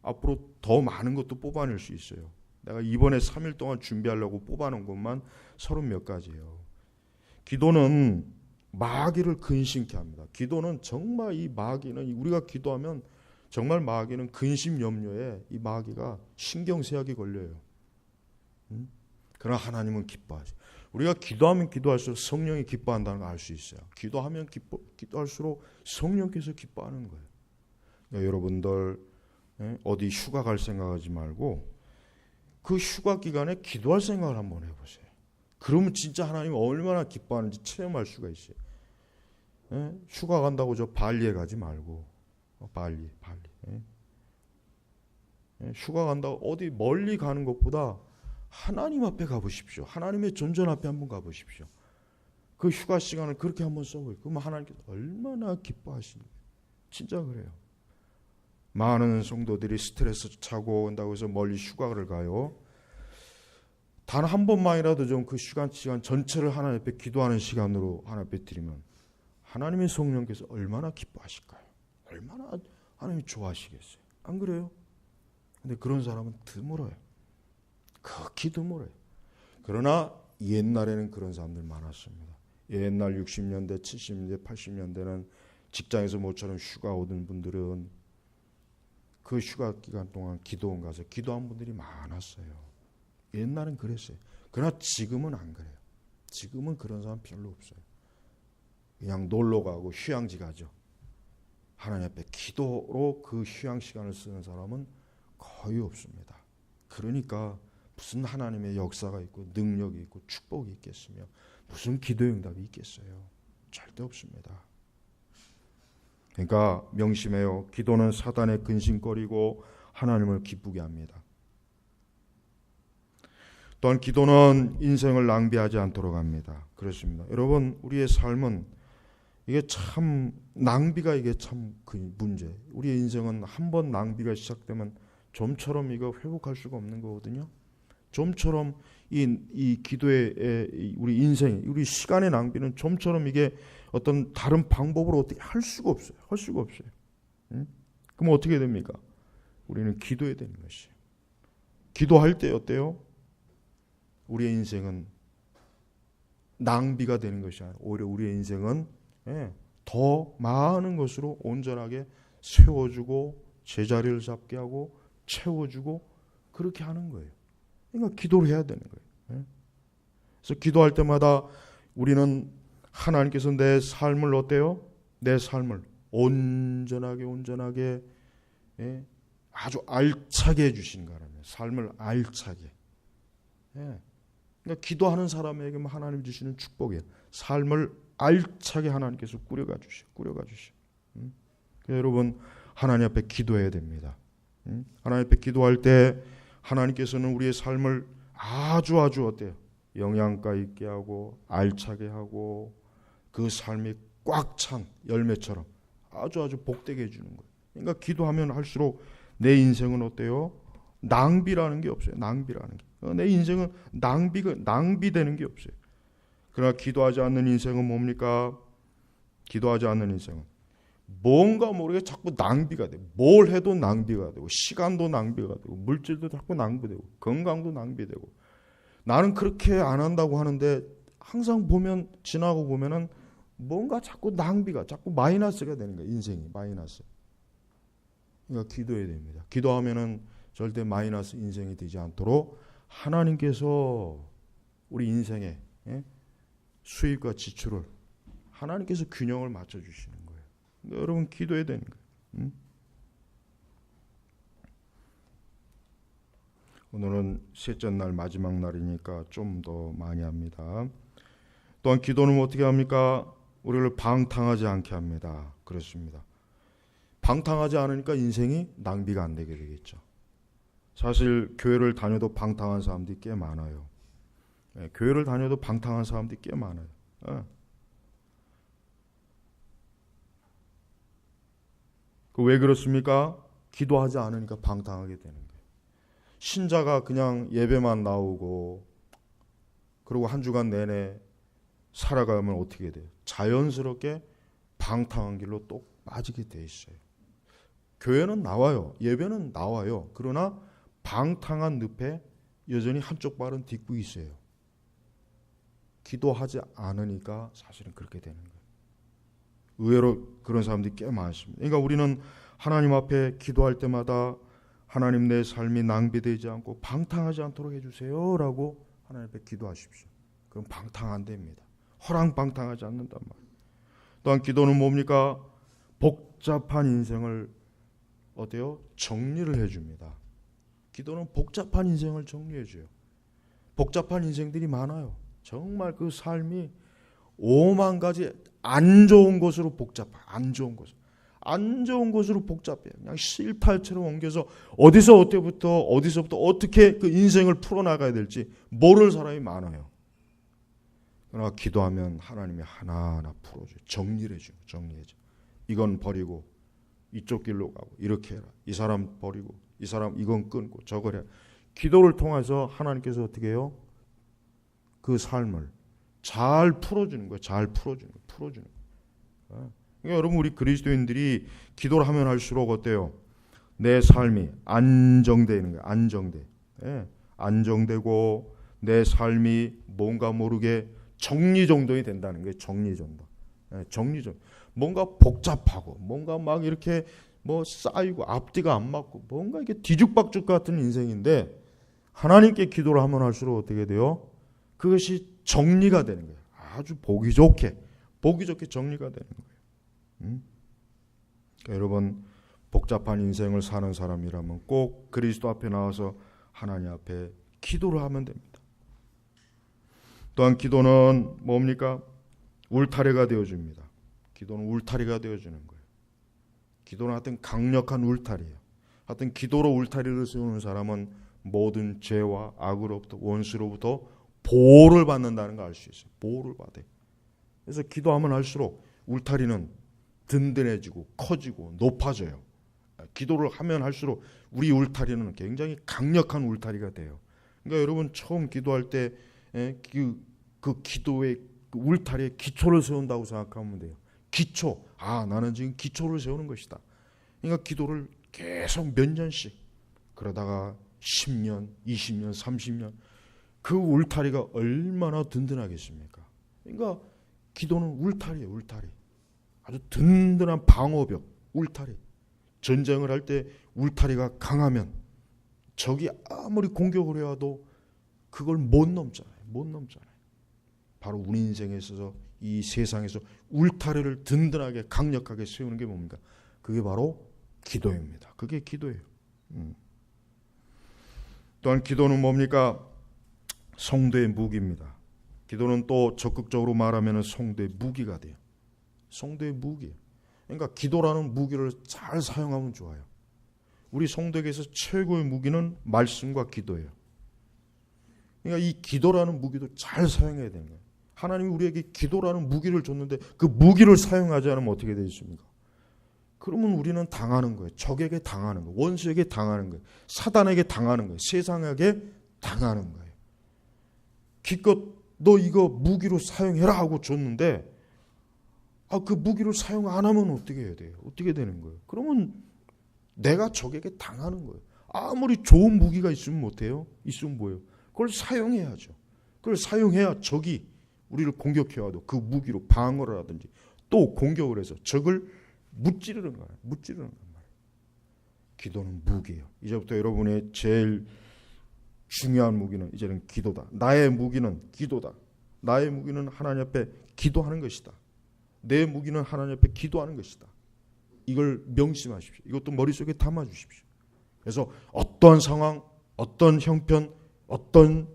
앞으로 더 많은 것도 뽑아낼 수 있어요. 내가 이번에 3일 동안 준비하려고 뽑아놓은 것만 30몇 가지예요. 기도는 마귀를 근심케 합니다. 기도는 정말 이 마귀는 우리가 기도하면 정말 마귀는 근심 염려에 이 마귀가 신경쇠약이 걸려요. 그러나 하나님은 기뻐하죠. 우리가 기도하면 기도할수록 성령이 기뻐한다는 걸 알 수 있어요. 기도하면 기도할수록 성령께서 기뻐하는 거예요. 그러니까 여러분들 어디 휴가 갈 생각하지 말고 그 휴가 기간에 기도할 생각을 한번 해보세요. 그러면 진짜 하나님 얼마나 기뻐하는지 체험할 수가 있어요. 휴가 간다고 저 발리에 가지 말고 발리. 휴가 간다고 어디 멀리 가는 것보다 하나님 앞에 가보십시오. 하나님의 존전 앞에 한번 가보십시오. 그 휴가 시간을 그렇게 한번 써보세요. 그러면 하나님께서 얼마나 기뻐하시는지. 진짜 그래요. 많은 성도들이 스트레스 차고 온다고 해서 멀리 휴가를 가요. 단 한 번만이라도 좀 그 시간 전체를 하나님 앞에 기도하는 시간으로 하나님 앞에 드리면 하나님의 성령께서 얼마나 기뻐하실까요? 얼마나 하나님이 좋아하시겠어요? 안 그래요? 근데 그런 사람은 드물어요. 극히 드물어요. 그러나 옛날에는 그런 사람들 많았습니다. 옛날 60년대, 70년대, 80년대는 직장에서 모처럼 휴가 오던 분들은 그 휴가 기간 동안 기도원 가서 기도한 분들이 많았어요. 옛날엔 그랬어요. 그러나 지금은 안 그래요. 지금은 그런 사람 별로 없어요. 그냥 놀러 가고 휴양지 가죠. 하나님 앞에 기도로 그 휴양 시간을 쓰는 사람은 거의 없습니다. 그러니까 무슨 하나님의 역사가 있고 능력이 있고 축복이 있겠으며 무슨 기도의 응답이 있겠어요? 절대 없습니다. 그러니까 명심해요. 기도는 사단의 근심거리고 하나님을 기쁘게 합니다. 또한 기도는 인생을 낭비하지 않도록 합니다. 그렇습니다. 여러분 우리의 삶은 이게 참 낭비가 이게 참 그 문제. 우리의 인생은 한 번 낭비가 시작되면 좀처럼 이거 회복할 수가 없는 거거든요. 좀처럼 이 기도의 우리 인생, 우리 시간의 낭비는 좀처럼 이게 어떤 다른 방법으로 어떻게 할 수가 없어요. 할 수가 없어요. 응? 그럼 어떻게 됩니까? 우리는 기도해야 되는 것이에요. 기도할 때 어때요? 우리의 인생은 낭비가 되는 것이 아니라 오히려 우리의 인생은 더 많은 것으로 온전하게 세워주고 제자리를 잡게 하고 채워주고 그렇게 하는 거예요. 그러니까 기도를 해야 되는 거예요. 그래서 기도할 때마다 우리는 하나님께서 내 삶을 어때요? 내 삶을 온전하게 아주 알차게 해주시는 거라면 삶을 알차게. 그러니까 기도하는 사람에게 하나님 주시는 축복이에요. 삶을 알차게 하나님께서 꾸려가 주셔. 여러분 하나님 앞에 기도해야 됩니다. 하나님 앞에 기도할 때 하나님께서는 우리의 삶을 아주 어때요? 영양가 있게 하고 알차게 하고 그 삶이 꽉 찬 열매처럼 아주 복되게 해주는 거예요. 그러니까 기도하면 할수록 내 인생은 어때요? 낭비라는 게 없어요. 낭비라는 게. 내 인생은 낭비되는 게 없어요. 그러나 기도하지 않는 인생은 뭡니까? 기도하지 않는 인생은 뭔가 모르게 자꾸 낭비가 돼. 뭘 해도 낭비가 되고 시간도 낭비가 되고 물질도 자꾸 낭비되고 건강도 낭비되고 나는 그렇게 안 한다고 하는데 항상 지나고 보면은 뭔가 자꾸 낭비가 자꾸 마이너스가 되는 거예요. 인생이 마이너스. 그러니까 기도해야 됩니다. 기도하면은 절대 마이너스 인생이 되지 않도록 하나님께서 우리 인생에 수입과 지출을 하나님께서 균형을 맞춰주시는 거예요. 그러니까 여러분 기도해야 되는 거예요. 오늘은 셋째 날 마지막 날이니까 좀 더 많이 합니다. 또한 기도는 어떻게 합니까? 우리를 방탕하지 않게 합니다. 그렇습니다. 방탕하지 않으니까 인생이 낭비가 안 되게 되겠죠. 사실 교회를 다녀도 방탕한 사람들이 꽤 많아요. 교회를 다녀도 방탕한 사람들이 꽤 많아요. 왜 그렇습니까? 기도하지 않으니까 방탕하게 되는 거예요. 신자가 그냥 예배만 나오고 그리고 한 주간 내내 살아가면 어떻게 돼요? 자연스럽게 방탕한 길로 또 빠지게 돼 있어요. 교회는 나와요. 예배는 나와요. 그러나 방탕한 늪에 여전히 한쪽 발은 딛고 있어요. 기도하지 않으니까 사실은 그렇게 되는 거예요. 의외로 그런 사람들이 꽤 많습니다. 그러니까 우리는 하나님 앞에 기도할 때마다 하나님 내 삶이 낭비되지 않고 방탕하지 않도록 해주세요 라고 하나님 앞에 기도하십시오. 그럼 방탕 안 됩니다. 허랑방탕하지 않는단 말이에요. 또한 기도는 뭡니까? 복잡한 인생을 어때요? 정리를 해줍니다. 기도는 복잡한 인생을 정리해줘요. 복잡한 인생들이 많아요. 정말 그 삶이 5만 가지 안 좋은 것으로 복잡해. 안 좋은 것으로 복잡해요. 그냥 실타래처럼 옮겨서 어디서부터 어떻게 그 인생을 풀어나가야 될지 모를 사람이 많아요. 그러나 기도하면 하나님이 하나하나 풀어줘요. 정리를 해줘요. 이건 버리고 이쪽 길로 가고 이렇게 해라. 이 사람 버리고 이 사람 이건 끊고 저걸 해라. 기도를 통해서 하나님께서 어떻게 해요? 그 삶을 잘 풀어주는 거예요. 풀어주는 거예요. 그러니까 여러분 우리 그리스도인들이 기도를 하면 할수록 어때요? 내 삶이 안정되는 거예요. 안정되고 내 삶이 뭔가 모르게 정리정돈이 된다는 거예요. 정리정돈. 뭔가 복잡하고 뭔가 막 이렇게 쌓이고 앞뒤가 안 맞고 뭔가 이게 뒤죽박죽 같은 인생인데 하나님께 기도를 하면 할수록 어떻게 돼요? 그것이 정리가 되는 거예요. 아주 보기 좋게 정리가 되는 거예요. 그러니까 여러분 복잡한 인생을 사는 사람이라면 꼭 그리스도 앞에 나와서 하나님 앞에 기도를 하면 됩니다. 또한 기도는 뭡니까? 울타리가 되어줍니다. 기도는 울타리가 되어주는 거예요. 기도는 하여튼 강력한 울타리예요. 하여튼 기도로 울타리를 세우는 사람은 모든 죄와 악으로부터 원수로부터 보호를 받는다는 걸 알 수 있어요. 보호를 받아요. 그래서 기도하면 할수록 울타리는 든든해지고 커지고 높아져요. 기도를 하면 할수록 우리 울타리는 굉장히 강력한 울타리가 돼요. 그러니까 여러분 처음 기도할 때 그 기도의 그 울타리에 기초를 세운다고 생각하면 돼요. 기초. 나는 지금 기초를 세우는 것이다. 그러니까 기도를 계속 몇 년씩 그러다가 10년, 20년, 30년 그 울타리가 얼마나 든든하겠습니까? 그러니까 기도는 울타리예요. 울타리. 아주 든든한 방어벽, 울타리. 전쟁을 할 때 울타리가 강하면 적이 아무리 공격을 해와도 그걸 못 넘잖아요. 못 넘잖아요. 바로 우리 인생에 있어서 이 세상에서 울타리를 든든하게 강력하게 세우는 게 뭡니까? 그게 바로 기도입니다. 그게 기도예요. 또한 기도는 뭡니까? 성도의 무기입니다. 기도는 또 적극적으로 말하면 성도의 무기가 돼요. 성도의 무기. 그러니까 기도라는 무기를 잘 사용하면 좋아요. 우리 성도에게서 최고의 무기는 말씀과 기도예요. 그러니까 이 기도라는 무기도 잘 사용해야 되는 거예요. 하나님이 우리에게 기도라는 무기를 줬는데 그 무기를 사용하지 않으면 어떻게 되겠습니까? 그러면 우리는 당하는 거예요. 적에게 당하는 거예요. 원수에게 당하는 거예요. 사단에게 당하는 거예요. 세상에게 당하는 거예요. 기껏 너 이거 무기로 사용해라 하고 줬는데 그 무기를 사용 안 하면 어떻게 해야 돼요? 어떻게 되는 거예요? 그러면 내가 적에게 당하는 거예요. 아무리 좋은 무기가 있으면 못해요? 있으면 뭐예요? 그걸 사용해야죠. 그걸 사용해야 적이 우리를 공격해와도 그 무기로 방어를 하든지 또 공격을 해서 적을 무찌르는 거예요. 무찌르는 거예요. 기도는 무기예요. 이제부터 여러분의 제일 중요한 무기는 이제는 기도다. 나의 무기는 기도다. 나의 무기는 하나님 앞에 기도하는 것이다. 내 무기는 하나님 앞에 기도하는 것이다. 이걸 명심하십시오. 이것도 머릿속에 담아주십시오. 그래서 어떤 상황, 어떤 형편, 어떤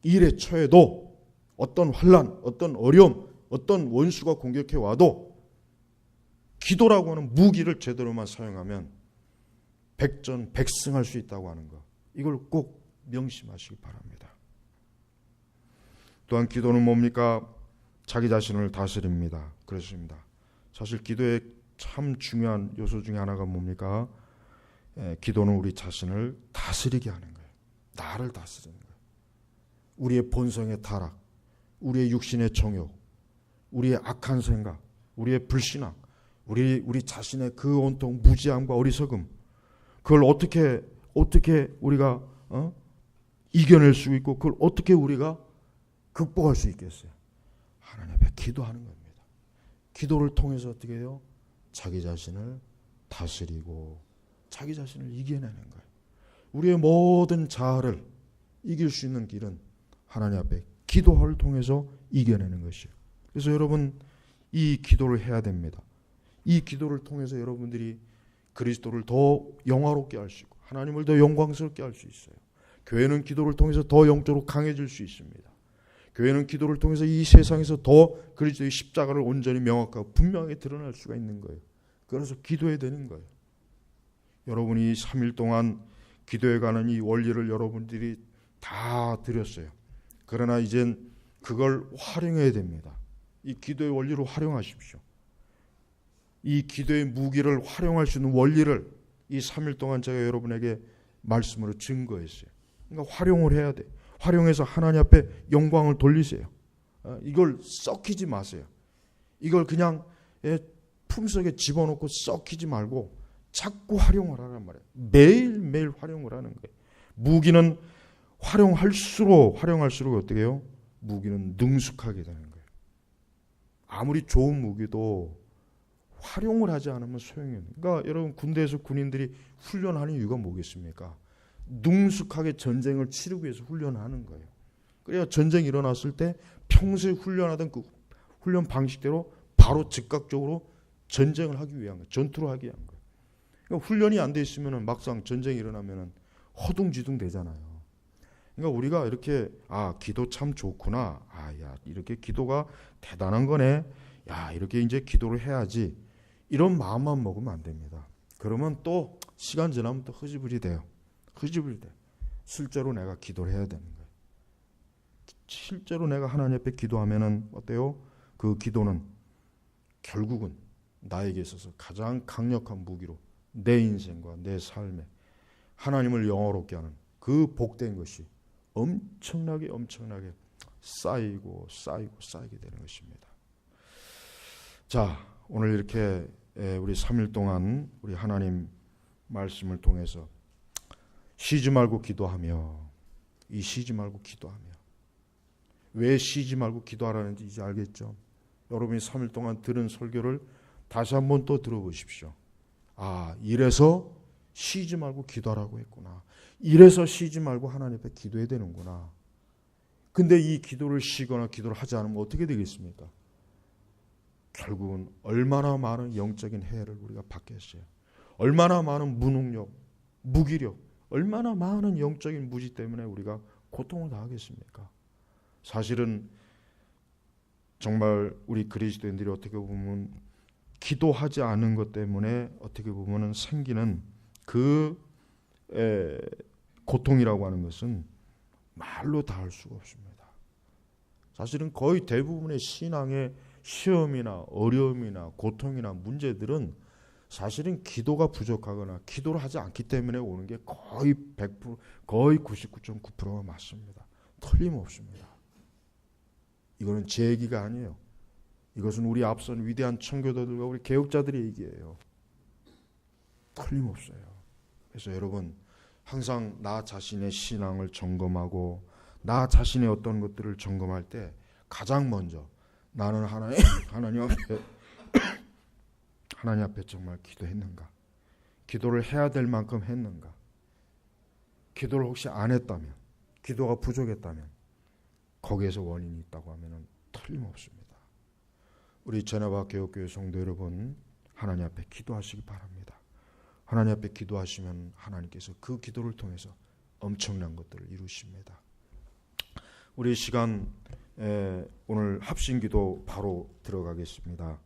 일에 처해도 어떤 환난, 어떤 어려움, 어떤 원수가 공격해 와도 기도라고 하는 무기를 제대로만 사용하면 백전백승할 수 있다고 하는 것. 이걸 꼭 명심하시기 바랍니다. 또한 기도는 뭡니까? 자기 자신을 다스립니다. 그렇습니다. 사실 기도의 참 중요한 요소 중에 하나가 뭡니까? 기도는 우리 자신을 다스리게 하는 거예요. 나를 다스리는 거예요. 우리의 본성의 타락, 우리의 육신의 정욕, 우리의 악한 생각, 우리의 불신앙, 우리 자신의 그 온통 무지함과 어리석음, 그걸 어떻게 우리가 이겨낼 수 있고 그걸 어떻게 우리가 극복할 수 있겠어요? 하나님 앞에 기도하는 겁니다. 기도를 통해서 어떻게 해요? 자기 자신을 다스리고 자기 자신을 이겨내는 거예요. 우리의 모든 자아를 이길 수 있는 길은 하나님 앞에 기도를 통해서 이겨내는 것이에요. 그래서 여러분 이 기도를 해야 됩니다. 이 기도를 통해서 여러분들이 그리스도를 더 영화롭게 할 수 있고 하나님을 더 영광스럽게 할 수 있어요. 교회는 기도를 통해서 더 영적으로 강해질 수 있습니다. 교회는 기도를 통해서 이 세상에서 더 그리스도의 십자가를 온전히 명확하고 분명하게 드러날 수가 있는 거예요. 그래서 기도해야 되는 거예요. 여러분이 3일 동안 기도해 가는 이 원리를 여러분들이 다 드렸어요. 그러나 이젠 그걸 활용해야 됩니다. 이 기도의 원리로 활용하십시오. 이 기도의 무기를 활용할 수 있는 원리를 이 3일 동안 제가 여러분에게 말씀으로 증거했어요. 그러니까 활용을 해야 돼. 활용해서 하나님 앞에 영광을 돌리세요. 이걸 썩히지 마세요. 이걸 그냥 품속에 집어넣고 썩히지 말고 자꾸 활용을 하란 말이에요. 매일매일 활용을 하는 거예요. 무기는 활용할수록 어떻게 해요? 무기는 능숙하게 되는 거예요. 아무리 좋은 무기도 활용을 하지 않으면 소용이 없는 거예요. 그러니까 여러분 군대에서 군인들이 훈련하는 이유가 뭐겠습니까? 능숙하게 전쟁을 치르기 위해서 훈련하는 거예요. 그래야 전쟁이 일어났을 때 평소에 훈련하던 그 훈련 방식대로 바로 즉각적으로 전쟁을 하기 위한 거예요. 전투를 하기 위한 거예요. 그러니까 훈련이 안 돼 있으면 막상 전쟁이 일어나면 허둥지둥 되잖아요. 그러니까 우리가 이렇게 기도 참 좋구나. 야 이렇게 기도가 대단한 거네. 야 이렇게 이제 기도를 해야지. 이런 마음만 먹으면 안 됩니다. 그러면 또 시간 지나면 또 흐지부지 돼요. 흐지부지 돼. 실제로 내가 기도를 해야 되는 거예요. 실제로 내가 하나님 앞에 기도하면은 어때요? 그 기도는 결국은 나에게 있어서 가장 강력한 무기로 내 인생과 내 삶에 하나님을 영화롭게 하는 그 복된 것이 엄청나게 쌓이게 되는 것입니다. 자, 오늘 이렇게 우리 3일 동안 우리 하나님 말씀을 통해서 쉬지 말고 기도하며 왜 쉬지 말고 기도하라는지 이제 알겠죠? 여러분이 3일 동안 들은 설교를 다시 한번 또 들어보십시오. 아, 이래서 쉬지 말고 기도하라고 했구나. 이래서 쉬지 말고 하나님 앞에 기도해야 되는구나. 근데 이 기도를 쉬거나 기도를 하지 않으면 어떻게 되겠습니까? 결국은 얼마나 많은 영적인 해를 우리가 받겠어요. 얼마나 많은 무능력, 무기력, 얼마나 많은 영적인 무지 때문에 우리가 고통을 당하겠습니까? 사실은 정말 우리 그리스도인들이 어떻게 보면 기도하지 않은 것 때문에 어떻게 보면 생기는 그 고통이라고 하는 것은 말로 다 할 수가 없습니다. 사실은 거의 대부분의 신앙의 시험이나 어려움이나 고통이나 문제들은 사실은 기도가 부족하거나 기도를 하지 않기 때문에 오는 게 거의 100%, 거의 99.9%가 맞습니다. 틀림없습니다. 이거는 제 얘기가 아니에요. 이것은 우리 앞선 위대한 청교도들과 우리 개혁자들의 얘기예요. 틀림없어요. 그래서 여러분 항상 나 자신의 신앙을 점검하고 나 자신의 어떤 것들을 점검할 때 가장 먼저 나는 하나님 앞에 정말 기도했는가? 기도를 해야 될 만큼 했는가? 기도를 혹시 안 했다면, 기도가 부족했다면 거기에서 원인이 있다고 하면 틀림없습니다. 우리 제나바 개혁교회 성도 여러분, 하나님 앞에 기도하시기 바랍니다. 하나님 앞에 기도하시면 하나님께서 그 기도를 통해서 엄청난 것들을 이루십니다. 우리 시간 오늘 합심기도 바로 들어가겠습니다.